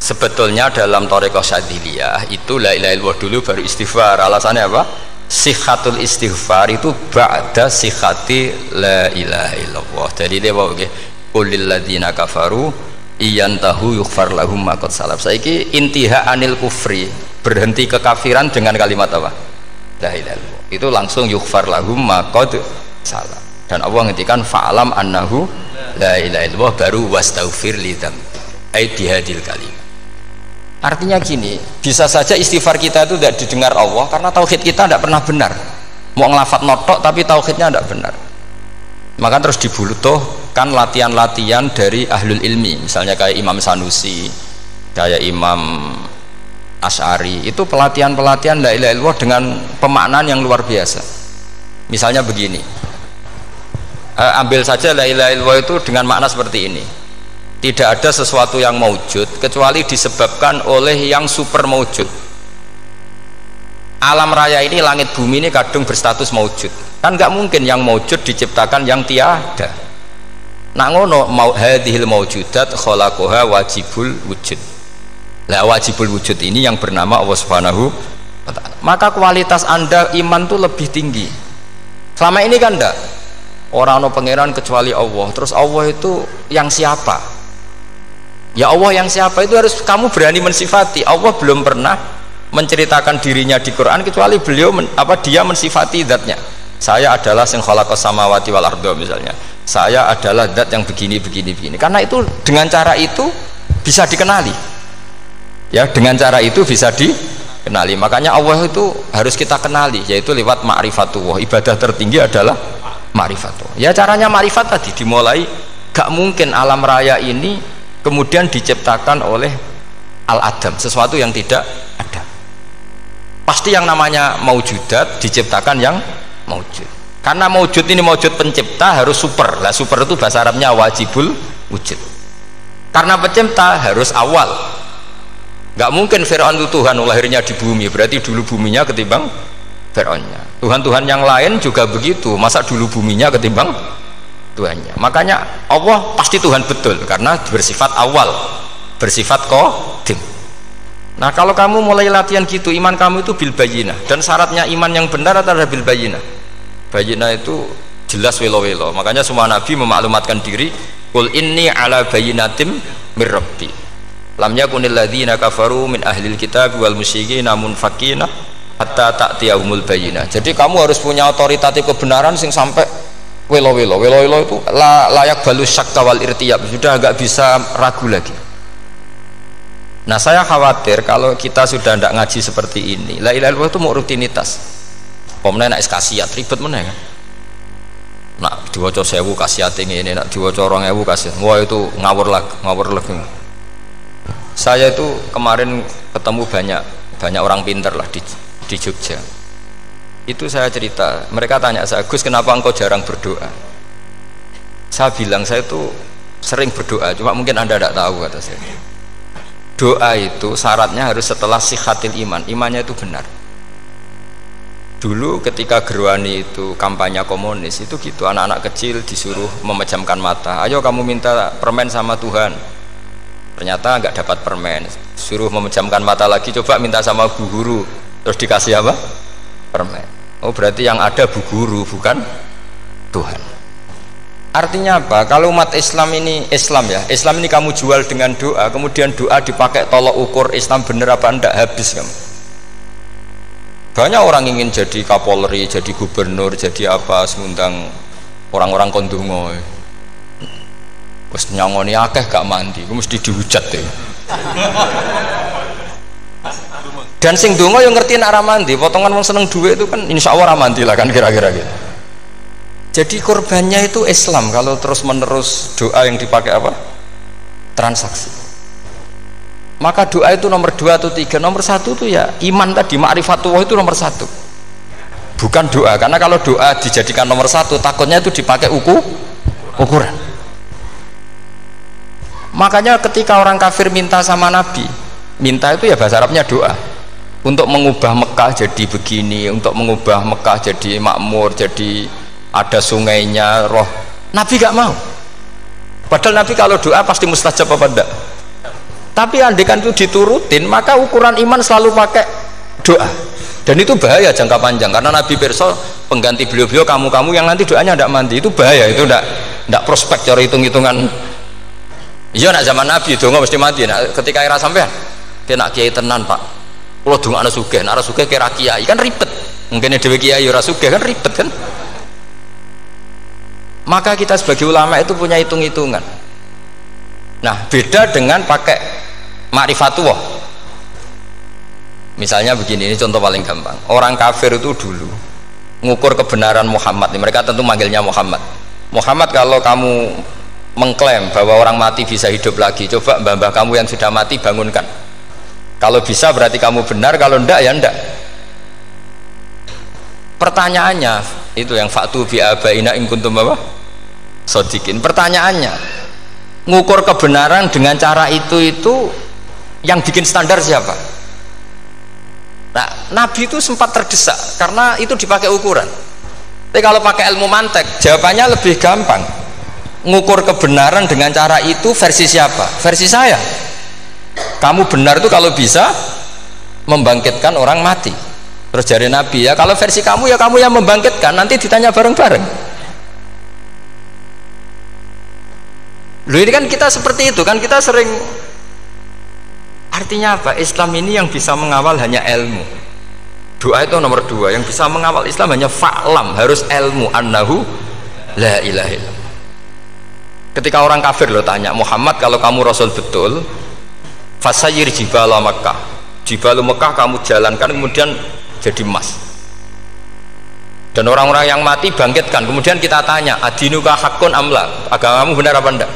Sebetulnya dalam thariqah Syadziliyah itu la ilaha illallah dulu baru istighfar. Alasannya apa? Sikhatul istighfar itu ba'da sikhati la ilaha illallah. Jadi dia bawa ke qulil ladzina kafaru iyantahu yughfar lahum ma qad salaf. Saiki intiha anil kufri, berhenti kekafiran dengan kalimat apa? La ilaha illallah. Itu langsung yughfar lahum ma qad salaf. Dan Allah ngendikan fa'lam annahu la ilaha illallah baru wastaghfir li dzam ai bihadil kalim. Artinya gini, bisa saja istighfar kita itu tidak didengar Allah karena tauhid kita tidak pernah benar. Mau ngelafat notok tapi tauhidnya tidak benar. Maka terus dibutuhkan latihan-latihan dari ahlul ilmi, misalnya kayak Imam Sanusi, kayak Imam Asy'ari. Itu pelatihan-pelatihan la ilaha illallah dengan pemaknaan yang luar biasa. Misalnya begini, ambil saja la ilaha illallah itu dengan makna seperti ini. Tidak ada sesuatu yang maujud kecuali disebabkan oleh yang super maujud. Alam raya ini, langit bumi ini kadung berstatus maujud. Kan nggak mungkin yang maujud diciptakan yang tiada. Nak ngono mau hadhil maujudat khalaqaha wajibul wujud. Lah wajibul wujud ini yang bernama Allah Subhanahu wa taala. Maka kualitas Anda iman tuh lebih tinggi. Selama ini kan enggak. Orang no pangeran kecuali Allah. Terus Allah itu yang siapa? Ya Allah yang siapa itu harus kamu berani mensifati. Allah belum pernah menceritakan dirinya di Quran kecuali beliau dia mensifati zatnya. Saya adalah sing khalaqas samawati wal arda misalnya. Saya adalah zat yang begini. Karena itu dengan cara itu bisa dikenali. Ya, dengan cara itu bisa dikenali. Makanya Allah itu harus kita kenali, yaitu lewat ma'rifatullah. Ibadah tertinggi adalah ma'rifatullah. Ya caranya ma'rifat tadi dimulai. Gak mungkin alam raya ini kemudian diciptakan oleh al-adam, sesuatu yang tidak ada. Pasti yang namanya maujudat diciptakan yang maujud. Karena maujud ini maujud pencipta harus super. Lah super itu bahasa Arabnya wajibul wujud. Karena pencipta harus awal. Nggak mungkin Fir'aun itu Tuhan lahirnya di bumi, berarti dulu buminya ketimbang Fir'aunnya. Tuhan-Tuhan yang lain juga begitu, masa dulu buminya ketimbang Tuhannya. Makanya Allah pasti Tuhan betul karena bersifat awal, bersifat qadim. Nah kalau kamu mulai latihan gitu, iman kamu itu bil bayyinah, dan syaratnya iman yang benar adalah bil bayyinah. Bayyinah itu jelas welo-welo. Makanya semua nabi memaklumatkan diri, qul inni ala bayyinatim mir rabbi lam yakunil ladzina kafaru min ahlil kitab wal musyrikin munfakina hatta ta'tiyahumul bayyinah. Jadi kamu harus punya otoritatif kebenaran sing sampai welo-welo. Welo-welo itu layak balus syakka wal irtiyab, sudah agak bisa ragu lagi. Nah saya khawatir kalau kita sudah tidak ngaji seperti ini, la ilaha illallah itu mau rutinitas. Pemenang nak kasiat ribet meneh kan. Nak diwaca 1000 kasiat ini, nak diwaca 2000 kasiat. Wah itu ngawur lagi. Saya itu kemarin ketemu banyak orang pintar lah di Jogja. Itu saya cerita, mereka tanya saya, Gus kenapa engkau jarang berdoa? Saya bilang saya itu sering berdoa, cuma mungkin anda tidak tahu kata saya. Doa itu syaratnya harus setelah sihatil iman, imannya itu benar. Dulu ketika Gerwani itu kampanye komunis itu gitu, anak-anak kecil disuruh memejamkan mata, ayo kamu minta permen sama Tuhan. Ternyata nggak dapat permen, suruh memejamkan mata lagi, coba minta sama bu guru, terus dikasih apa? Permen. Oh berarti yang ada bu guru bukan Tuhan. Artinya apa? Kalau umat Islam ini Islam ini kamu jual dengan doa, kemudian doa dipakai tolok ukur Islam bener apa enggak, habis kamu. Banyak orang ingin jadi Kapolri, jadi gubernur, jadi apa, ngundang orang-orang kondungo. Wes nyangoni akeh gak mandi, ku mesti dihujat deh. Dan sing donga yang ngerti nek ora mandi, potongan wong seneng duit itu kan insyaallah ora mandi lah kan kira-kira gitu. Jadi korbannya itu Islam kalau terus-menerus doa yang dipakai apa? Transaksi. Maka doa itu nomor 2 atau 3, nomor 1 itu ya iman tadi, ma'rifatullah itu nomor 1. Bukan doa, karena kalau doa dijadikan nomor 1 takutnya itu dipakai ukuran. Makanya ketika orang kafir minta sama Nabi, minta itu ya bahasa Arabnya doa, untuk mengubah Mekah jadi begini, untuk mengubah Mekah jadi makmur, jadi ada sungainya, roh. Nabi gak mau. Padahal Nabi kalau doa pasti mustajab apa enggak? Tapi andekan itu diturutin, maka ukuran iman selalu pakai doa. Dan itu bahaya jangka panjang, karena Nabi perso pengganti beliau-beliau kamu-kamu yang nanti doanya tidak mandi, itu bahaya, itu tidak prospek cara hitung-hitungan. Iya nak zaman Nabi donga mesti mati. Nah, ketika era sampean dia nak kiai tenan Pak, kalau donga ana sugih, nak ora sugih kira kiai kan ribet. Mungkin dhewe kiai ora sugih kan ribet kan. Maka kita sebagai ulama itu punya hitung-hitungan. Nah beda dengan pakai ma'rifatullah. Misalnya begini, ini contoh paling gampang. Orang kafir itu dulu mengukur kebenaran Muhammad, mereka tentu manggilnya Muhammad. Muhammad, kalau kamu mengklaim bahwa orang mati bisa hidup lagi, coba mbah-mbah kamu yang sudah mati bangunkan. Kalau bisa berarti kamu benar, kalau ndak ya ndak. Pertanyaannya itu yang faktu bi abaina in kuntum apa? Sodikin. Pertanyaannya, ngukur kebenaran dengan cara itu yang bikin standar siapa? Nah, Nabi itu sempat terdesak karena itu dipakai ukuran. Tapi kalau pakai ilmu mantek, jawabannya lebih gampang. Ngukur kebenaran dengan cara itu versi siapa? Versi saya. Kamu benar itu kalau bisa membangkitkan orang mati. Terus jari Nabi, ya kalau versi kamu ya kamu yang membangkitkan, nanti ditanya bareng-bareng. Loh ini kan kita seperti itu kan, kita sering. Artinya apa? Islam ini yang bisa mengawal hanya ilmu. Doa itu nomor 2, yang bisa mengawal Islam hanya fa'lam, harus ilmu annahu la ilaha illallah. Ketika orang kafir lo tanya, Muhammad kalau kamu Rasul betul, fasayir jibala Makkah, jibalu Mekah kamu jalankan kemudian jadi emas. Dan orang-orang yang mati bangkitkan, kemudian kita tanya, adinuka hakun amla, agamamu benar apa enggak?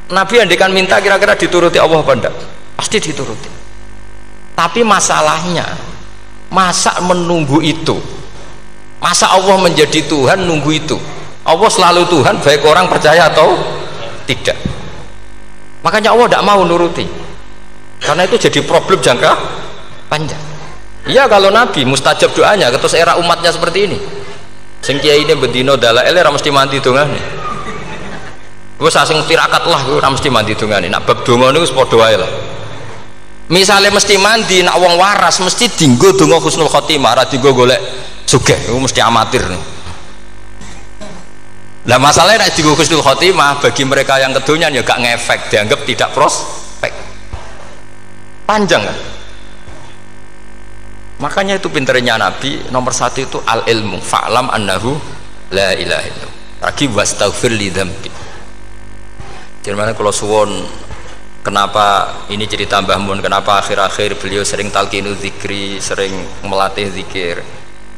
Nabi andekan minta kira-kira dituruti Allah apa enggak? Pasti dituruti. Tapi masalahnya, masa menunggu itu? Masa Allah menjadi Tuhan nunggu itu? Allah selalu Tuhan baik orang percaya atau tidak. Makanya Allah tidak mau nuruti, karena itu jadi problem jangka panjang. Iya, kalau Nabi mustajab doanya, terus era umatnya seperti ini, sing kiai ini bedino dalail ora mesti mandi dongane. Wis asing tirakat lah ora mesti mandi dongane. Nak bab donga niku wis padha wae lah. Misale mesti mandi, nak wong waras mesti dinggo donga husnul khotimah, ora dinggo golek sugih, iku mesti amatir. Lah masalahnya nek dinggo husnul khotimah bagi mereka yang kedonyan ya gak ngefek, dianggap tidak prospek. Panjang kan? Makanya itu pinternya Nabi nomor satu itu al ilmu fa'lam annahu la ilaha illallah. Lagi wastaghfir li dzambi. Jadi kalau suwon kenapa ini cerita Mbah Mun, kenapa akhir-akhir beliau sering talqinu zikri, sering melatih zikir,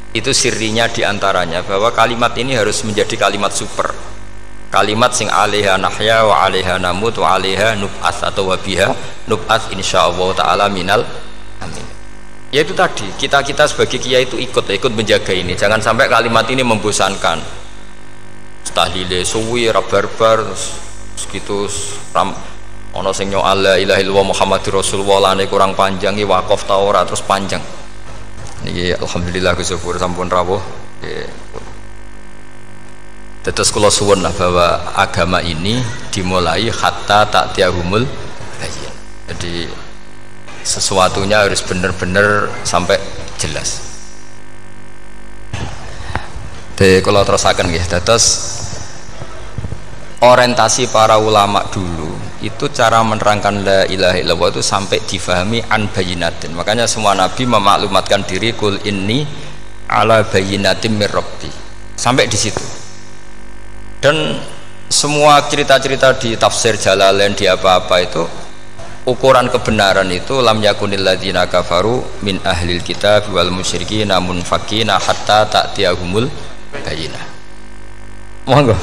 itu sirinya diantaranya bahwa kalimat ini harus menjadi kalimat super, kalimat sing alaiha nahya wa alaiha namut wa alaiha nub'ats atau wabiha nub'ats insyaallah ta'ala minal amin. Ya itu tadi, kita sebagai kiai itu ikut menjaga ini, jangan sampai kalimat ini membosankan. Tahlile suwi rabarbar segitu ono sing nyoal la ilaha illallah Muhammadur Rasulullah lane kurang panjang iki wakaf ta ora terus panjang. Niki alhamdulillah syukur sampun rawuh. Terus kula suwun lah bahwa agama ini dimulai hatta ta'tiyahumul bayyin. Jadi sesuatunya harus benar-benar sampai jelas. Kalau terusakan nggih, terus orientasi para ulama dulu itu cara menerangkan la ilaha illallah itu sampai difahami an bayinatin. Makanya semua nabi memaklumatkan diri kul inni ala bayinatin mir rabbi, sampai di situ. Dan semua cerita-cerita di tafsir Jalalain di apa-apa itu ukuran kebenaran itu lam yakunil ladzina kafaru min ahlil kitab wal musyrikin namun fakina hatta ta'tiyahumul bayinah. Monggo.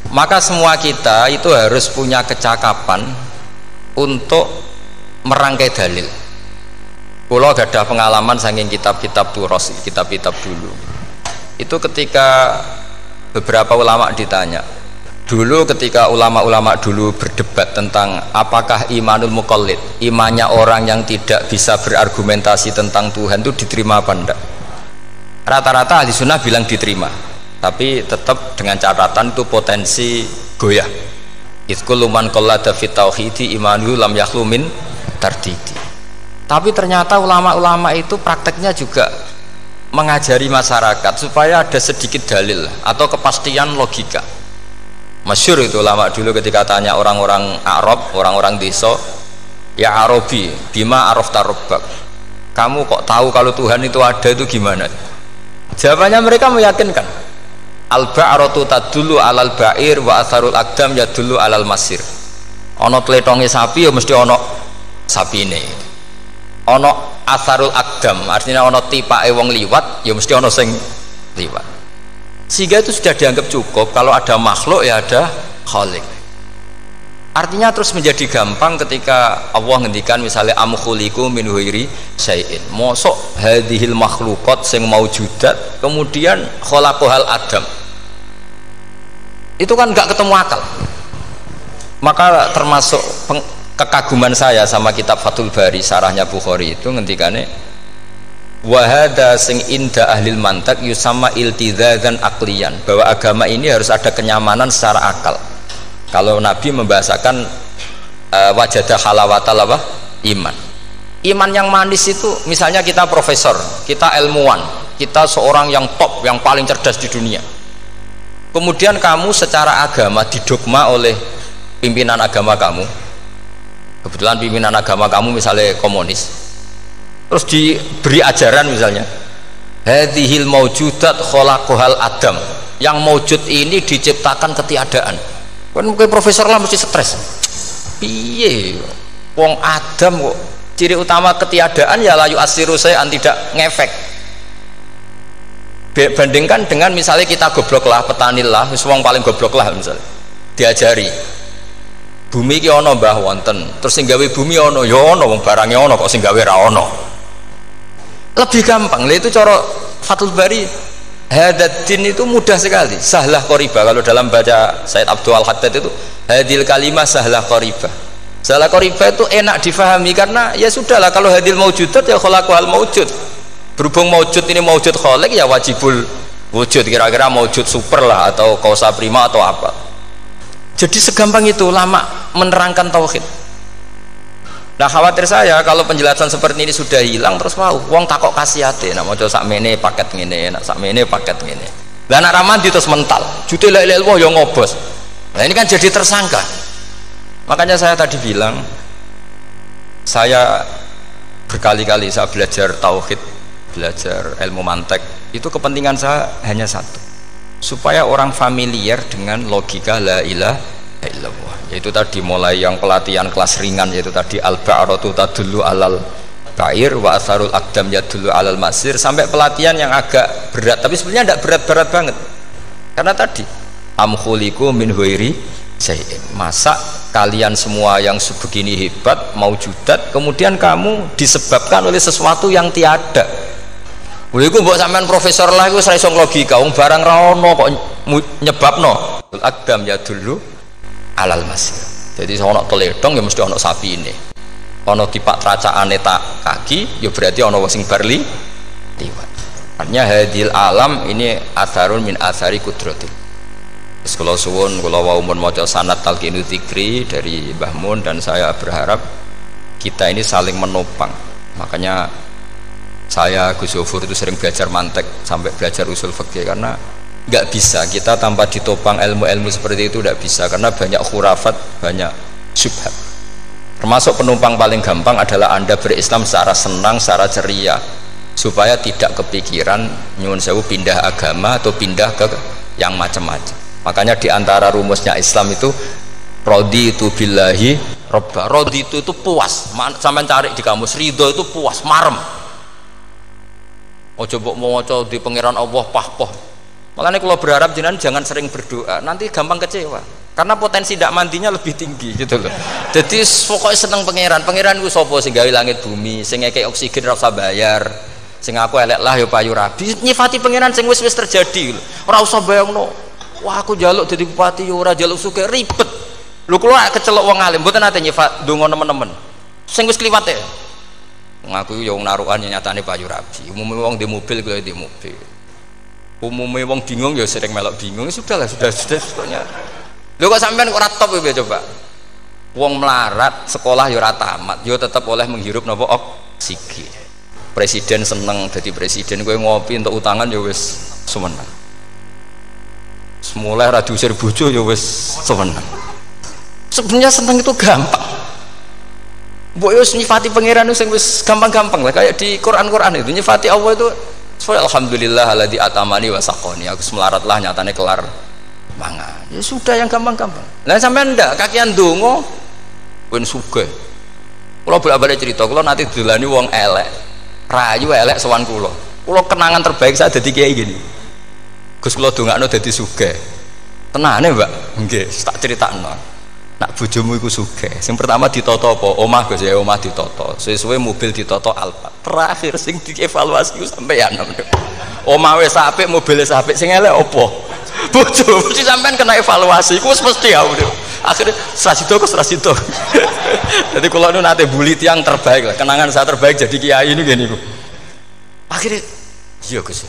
Maka semua kita itu harus punya kecakapan untuk merangkai dalil. Kalau gak ada pengalaman saking kitab-kitab turos, kitab-kitab dulu itu ketika beberapa ulama ditanya dulu, ketika ulama-ulama dulu berdebat tentang apakah imanul muqallid, imannya orang yang tidak bisa berargumentasi tentang Tuhan itu diterima apa enggak, rata-rata ahli sunnah bilang diterima, tapi tetap dengan catatan itu potensi goyah. Idzkul man qallada fit tauhidi imanu lam yakhlu min tardidi. Tapi ternyata ulama-ulama itu prakteknya juga mengajari masyarakat supaya ada sedikit dalil atau kepastian logika. Masyhur itu ulama dulu ketika tanya orang-orang Arab, orang-orang desa, ya Arabi, bima arafta rabbak, kamu kok tahu kalau Tuhan itu ada, itu gimana? Jawabannya mereka meyakinkan, al-ba'ratu tadullu alal ba'ir wa atharul aqdam yadullu alal masir. Ono tletonge sapi ya mesti ono sapine. Ono atharul aqdam artinya ono tipake wong liwat ya mesti ono sing liwat. Sehingga itu sudah dianggap cukup kalau ada makhluk ya ada khalik. Artinya terus menjadi gampang ketika Allah ngendikan misalnya am khuliqu min ghairi syai'in. Mosok hadhil makhluqat sing maujudat kemudian khalaqahal adam. Itu kan enggak ketemu akal. Maka termasuk kekaguman saya sama kitab Fathul Bari sarahnya Bukhari itu ngendikane wahada sing inda ahlil mantak yusama iltidzadan aklian, bahwa agama ini harus ada kenyamanan secara akal. Kalau Nabi membahasakan wajadah halawatal apa? Iman yang manis itu misalnya kita profesor, kita ilmuwan, kita seorang yang top, yang paling cerdas di dunia, kemudian kamu secara agama didogma oleh pimpinan agama kamu, kebetulan pimpinan agama kamu misalnya komunis, terus diberi ajaran misalnya hadhil maujudat khalaqahal adam, yang maujud ini diciptakan ketiadaan. Kan mungkin profesor lah mesti stres, piye wong Adam kok ciri utama ketiadaan ya layu asiru saya tidak ngefek. Bandingkan dengan misalnya kita goblok lah, petani lah, wong paling goblok lah misalnya diajari Bumi iki ana mbah wonten, terus sing gawe bumi ana ya ana wong barange ana kok sing gawe ra ana. Lebih gampang. Lah itu cara Fathul Bari hadatin itu mudah sekali. Sahlah qoriba kalau dalam baca Said Abdul Haddad itu hadil kalimah sahlah qoriba. Sahlah qoriba itu enak difahami karena ya sudahlah kalau hadil maujudat ya khalaqul maujud. Berhubung maujud ini maujud khaliq ya wajibul wujud, kira-kira maujud super lah atau kausa prima atau apa. Jadi segampang itu lama menerangkan tauhid. Nah khawatir saya kalau penjelasan seperti ini sudah hilang terus wow, wong takok kasihate, nak maca sakmene paket ngene, nak sakmene paket ngene. Lah nak ramadi terus mental, jute la ilaha illallah yo ngobos. Nah ini kan jadi tersangka. Makanya saya tadi bilang saya berkali-kali saya belajar tauhid, belajar ilmu mantek, itu kepentingan saya hanya satu, supaya orang familiar dengan logika la ilaha illallah, yaitu tadi mulai yang pelatihan kelas ringan, yaitu tadi al-ba'ratu tadullu alal ba'ir wa asarul aqdam yadullu alal masir, sampai pelatihan yang agak berat tapi sebenarnya tidak berat-berat banget karena tadi am khuliqu min ghairi syai'in, masa kalian semua yang sebegini hebat maujudat kemudian kamu disebabkan oleh sesuatu yang tiada. Iku mbok sampean profesor lah iku ora iso logika, wong barang ra ono kok nyebabno. Aqdam ya dulu alal masir. Jadi ono teledong ya mesti ono sapine. Ono tipak tracaane tak kaki ya berarti ono wong sing barli liwat. Artinya hadil alam ini atharun min athari kudratil. Terus kula suwun kula wau mun maca sanad talqinu dzikri dari Mbah Mun dan saya berharap kita ini saling menopang. Makanya saya Gus Yofur itu sering belajar mantek sampai belajar usul fikih karena nggak bisa kita tanpa ditopang ilmu-ilmu seperti itu, tidak bisa karena banyak khurafat, banyak syubhat. Termasuk penumpang paling gampang adalah Anda berislam secara senang, secara ceria supaya tidak kepikiran nyuwun sewu pindah agama atau pindah ke yang macam-macam. Makanya diantara rumusnya Islam itu raditu billahi robba. Raditu itu puas, sampai cari di kamus, ridho itu puas, marem. Ojo mbok maca di pangeran Allah pahpoh. Makanya kalau berharap jenengan jangan sering berdoa, nanti gampang kecewa. Karena potensi tidak mandinya lebih tinggi gitu loh. Jadi pokoknya seneng pangeran. Pangeran ku sapa sing gawe langit bumi, sing ngekek oksigen ora usah bayar. Sing aku elek lah ya payu rabi. Nyifati pangeran sing wis terjadi lho. Ora usah bayangno. Wah aku njaluk dadi bupati ya ora njaluk sugih ribet. Lho kula kecelok wong alim, mboten nate nyifat donga nemen-nemen. Sing wis kliwat ya. Ngaku ya wong narukan nyatane payu rabi. Umumnya wong di mobil kula di mobil. Umumnya wong bingung ya sering melok bingung. Sudahlah, sudah pokoknya. Lho kok sampean kok ora top ya coba. Wong melarat sekolah ya ora tamat, ya tetep oleh menghirup napa oksigen. Presiden seneng dadi presiden, kowe ngopi untuk utangan ya wis semeneng. Semula ra diusir bojo ya wis semeneng. Sebenarnya seneng itu gampang. Mbok yo nyifati pangeran sing wis gampang-gampang lah, kayak di Quran itu nyifati Allah itu alhamdulillah alladzi atamani wa saqoni, aku melarat lah nyatane kelar mangan. Ya sudah yang gampang-gampang. Lah sampean ndak kakian donga ben sugih. Kula bolak-balik cerita, kula nanti dolani wong elek. Rayu elek sowan kula. Kula kenangan terbaik saya dadi kiai gini. Gus kula dongakno dadi sugih. Tenane, Mbak? Nggih, tak critakno. Nak bojomu iku sugih. Sing pertama ditoto apa? Omah Gus ya, omah ditoto. Suwe-suwe mobil ditoto Alfa. Terakhir sing dievaluasi ku sampeyan. Omah wis apik, mobil wis apik, sing elek apa? Bojo. Mesti sampean kena evaluasi. Iku wis mesti ya. Akhirnya Srasito ke Srasito. Jadi kula nu nate bully tiyang terbaik lah. Kenangan saya terbaik jadi kiai ini gini ku. Akhirnya iya Gus.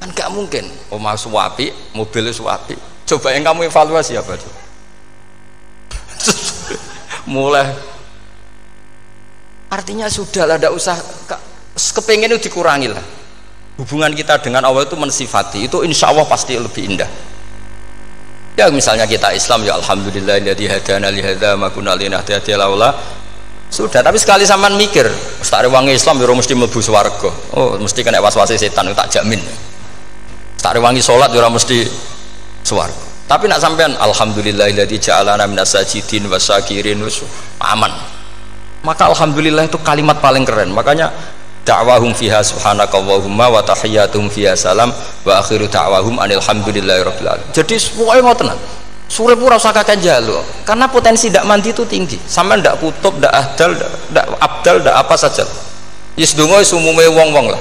Kan gak mungkin omah suwapi, mobil suwapi. Coba yang kamu evaluasi apa tuh? Mulai artinya sudah lah, tidak usah kepengen itu dikurangi lah. Hubungan kita dengan Allah itu mensifati itu insya Allah pasti lebih indah. Ya misalnya kita Islam ya alhamdulillahilladzi hadana li hadza ma kunna linahtadiya laula. Sudah, tapi sekali sampean mikir tak rewangi Islam ya mesti mlebu swarga. Oh mesti kena was-wasi setan, tak jamin. Tak rewangi salat ya mesti swarga. Tapi nak sampean alhamdulillahilladzi ja'alana minas sajidin wasyakirin aman. Maka alhamdulillah itu kalimat paling keren. Makanya da'wahum fiha subhanakallahumma wa tahiyyatuhum fiha salam wa akhiru da'wahum anil hamdulillahi rabbil alamin. Jadi semuanya ngoten. Surip ora usah kakek njaluk, karena potensi ndak mandi itu tinggi. Sampean ndak kutub, ndak ahdal, ndak abdal, ndak apa saja. Yes donga wis umume wong-wong lah.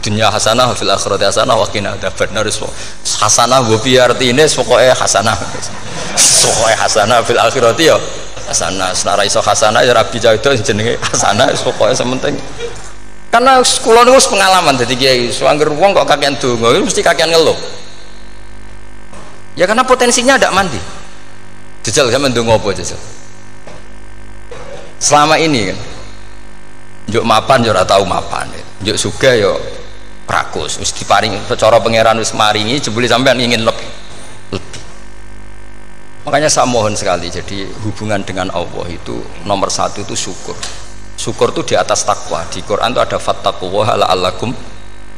Dunya hasanah fil akhirati hasanah wa qina adzabannar. Hasanah mbok piye artine pokoke hasanah. Pokoke hasanah fil akhirati ya hasanah. Nek ora iso hasanah ya rabi cawito jenenge hasanah pokoke sementing. Karena kula niku pengalaman dadi kiai, suangger wong kok kakean donga mesti kakean ngeluh. Ya karena potensinya tidak mandi. Jajal sama ndonga apa jajal? Selama ini kan njuk mapan yo ora tau mapan. Njuk sugih yo rakus. Wis diparing cara pangeran wis maringi jebule sampean ingin lebih. Makanya saya mohon sekali, jadi hubungan dengan Allah itu nomor satu itu syukur. Syukur itu di atas takwa. Di Quran itu ada fattaqullaha la'allakum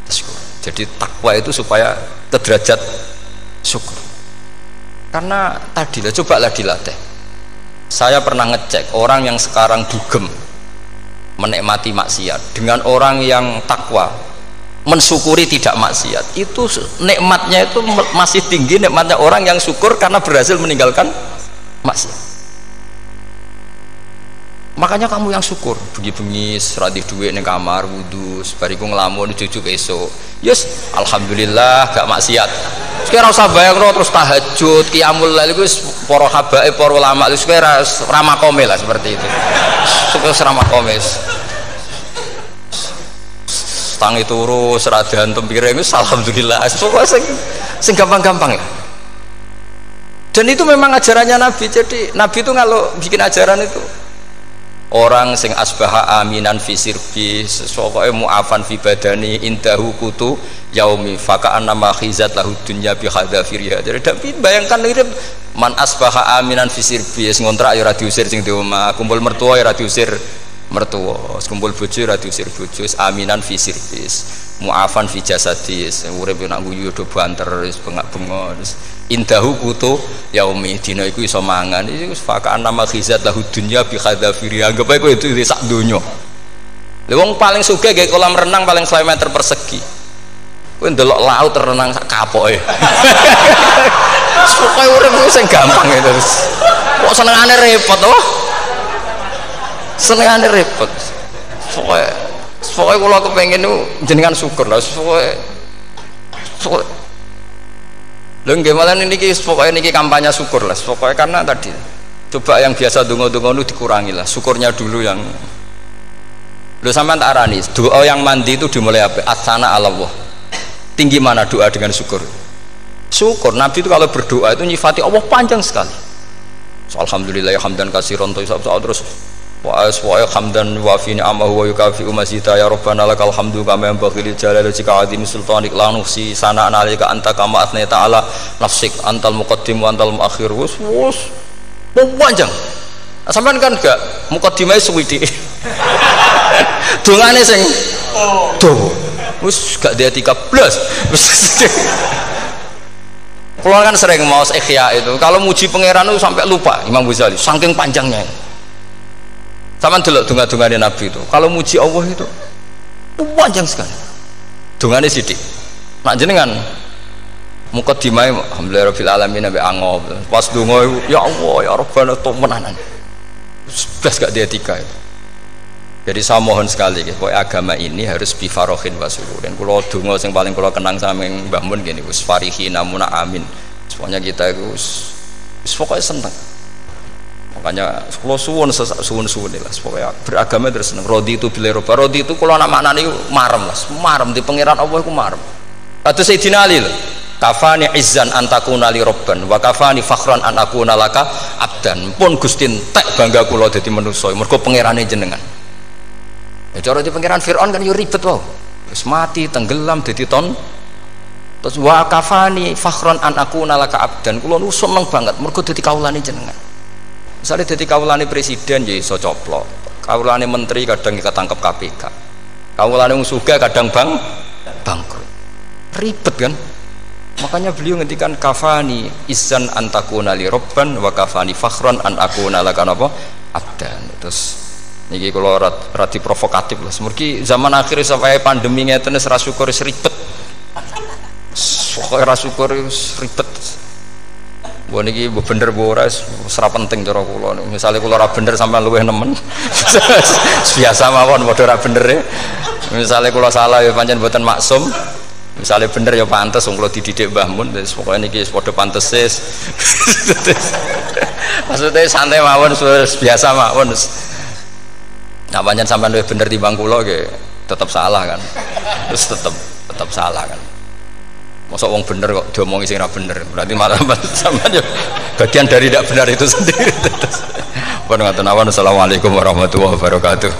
tashkurun. Jadi takwa itu supaya ke derajat syukur. Karena tadi lah, cobalah dilatih. Saya pernah ngecek orang yang sekarang dugem menikmati maksiat dengan orang yang takwa mensyukuri tidak maksiat, itu nikmatnya itu masih tinggi nikmatnya orang yang syukur karena berhasil meninggalkan maksiat. Makanya kamu yang syukur, bengi-bengi seradih duit ning kamar wudu, bariku ngelamun cucu esuk. Yes, alhamdulillah gak maksiat. Sekarang usah bayangno terus tahajud, qiyamul lail iku wis para habaib, para ulama wis ra makome lah seperti itu. Suka ramakome. Tangi turu seradahan tempiring wis alhamdulillah. Pokoke sing gampang-gampang ya. Dan itu memang ajarannya Nabi. Jadi Nabi itu kalau bikin ajaran itu orang sing asbaha aminan fi sirbi sesuai mu'afan fi badani indahu kutu yaumi faka'an nama khizat lahu dunya bi khadafiriha. Jadi bayangkan ini man asbaha aminan fi sirbi ngontrak ya ora diusir sing di omah, kumpul mertua ya ora diusir mertua, kumpul bojo ya ora diusir bojo, aminan fi sirbi mu'afan fi jasadis urip nak guyu do banter wis bengak-bengok indahu kutu yaumi dina iku iso mangan iki fakaan nama khizat lahu dunya bi khadafiri anggap ae kowe itu sak donya. Lha wong paling sugih gawe kolam renang paling 5 meter persegi kowe ndelok laut renang sak kapoke. Pokoke urip sing gampang itu kok senengane repot to, senengane repot. Pokoke kula kepengin niku jenengan syukur lah pokoke lho nggih malah niki pokoknya niki kampanye syukur lah pokoknya. Karena tadi coba yang biasa donga-donga itu dikurangi lah, syukurnya dulu yang lho sampean tak arani doa yang mandi itu dimulai apa? Asana Allah. Tinggi mana doa dengan syukur? Syukur Nabi itu kalau berdoa itu nyifati Allah panjang sekali. So, alhamdulillah hamdan katsiran terus wa hamdan wa fi ni'amahu wa yukafi masjida ya rabbana lakal hamdu kama yanbaghi lil jalali wajhika azim sultanik la nuhsi sana'an 'alaika anta kama athnayta 'ala nafsik antal muqaddim wa antal muakhir. Wus panjang. Sampean kan gak muqaddimah suwidi. Dongane sing dawa. Wis gak dia 13. Kalau kan sering maos ikhya itu kalau muji pangeran itu sampai lupa Imam Ghazali saking panjangnya. Sama dulu dunga-dungane Nabi itu kalau muji Allah itu panjang sekali dungane sidik. Nak jenengan muqaddimah alhamdulillah rabbil alamin sampai angob pas donga ya Allah ya Rabbana temenanan sudah gak dia tiga itu. Jadi saya mohon sekali bahwa agama ini harus bifarohin wasururin. Kalau donga yang paling kalau kenang sama Mbah Mun gini wis farihina muna amin semuanya kita itu pokoknya seneng. Makanya kalau suwun lah pokoknya beragama terus seneng. Rodi itu bila roba rodi itu kalau anak maknanya marem lah marem di pangeran Allah itu marem. Kata Sayyidina Ali lah kafani izzan antakuna li robban wa kafani fakhran an akuna laka abdan pun gustin tek bangga kula dadi manusa mergo pangerane jenengan. Ya cara di pangeran Fir'aun kan yo ribet wae wis mati tenggelam dadi ton terus wa kafani fakhran an akuna laka abdan kula nu seneng banget mergo dadi kawulane jenengan. Misalnya jadi kawulane presiden ya iso coplok, kawulane menteri kadang ketangkep KPK, kawulane wong sugih kadang bangkrut, ribet kan. Makanya beliau ngendikan kafani izzan antakuna li robban wa kafani fakhran an akuna laka napa abdan. Terus niki kula radi provokatif lah. Semergi zaman akhir sampai pandemi ngeten wis ra syukur wis ribet. Pokoke ra syukur wis ribet. Mbok niki bener apa ora ora penting cara kula. Misale kula ora bener sampean luwih nemen. Biasa mawon padha ora bener e. Misale kula salah ya pancen mboten maksum. Misale bener ya pantes wong kula dididik Mbah Mun, wis pokoke niki padha pantese. Maksudnya santai mawon biasa mawon. Nah pancen sampean luwih bener timbang kula nggih tetep salah kan. Terus tetep salah kan. Masa wong bener kok diomongi sing ora bener, berarti malah sampean ya bagian dari tidak benar itu sendiri. Pun ngoten awan. Assalamualaikum warahmatullahi wabarakatuh.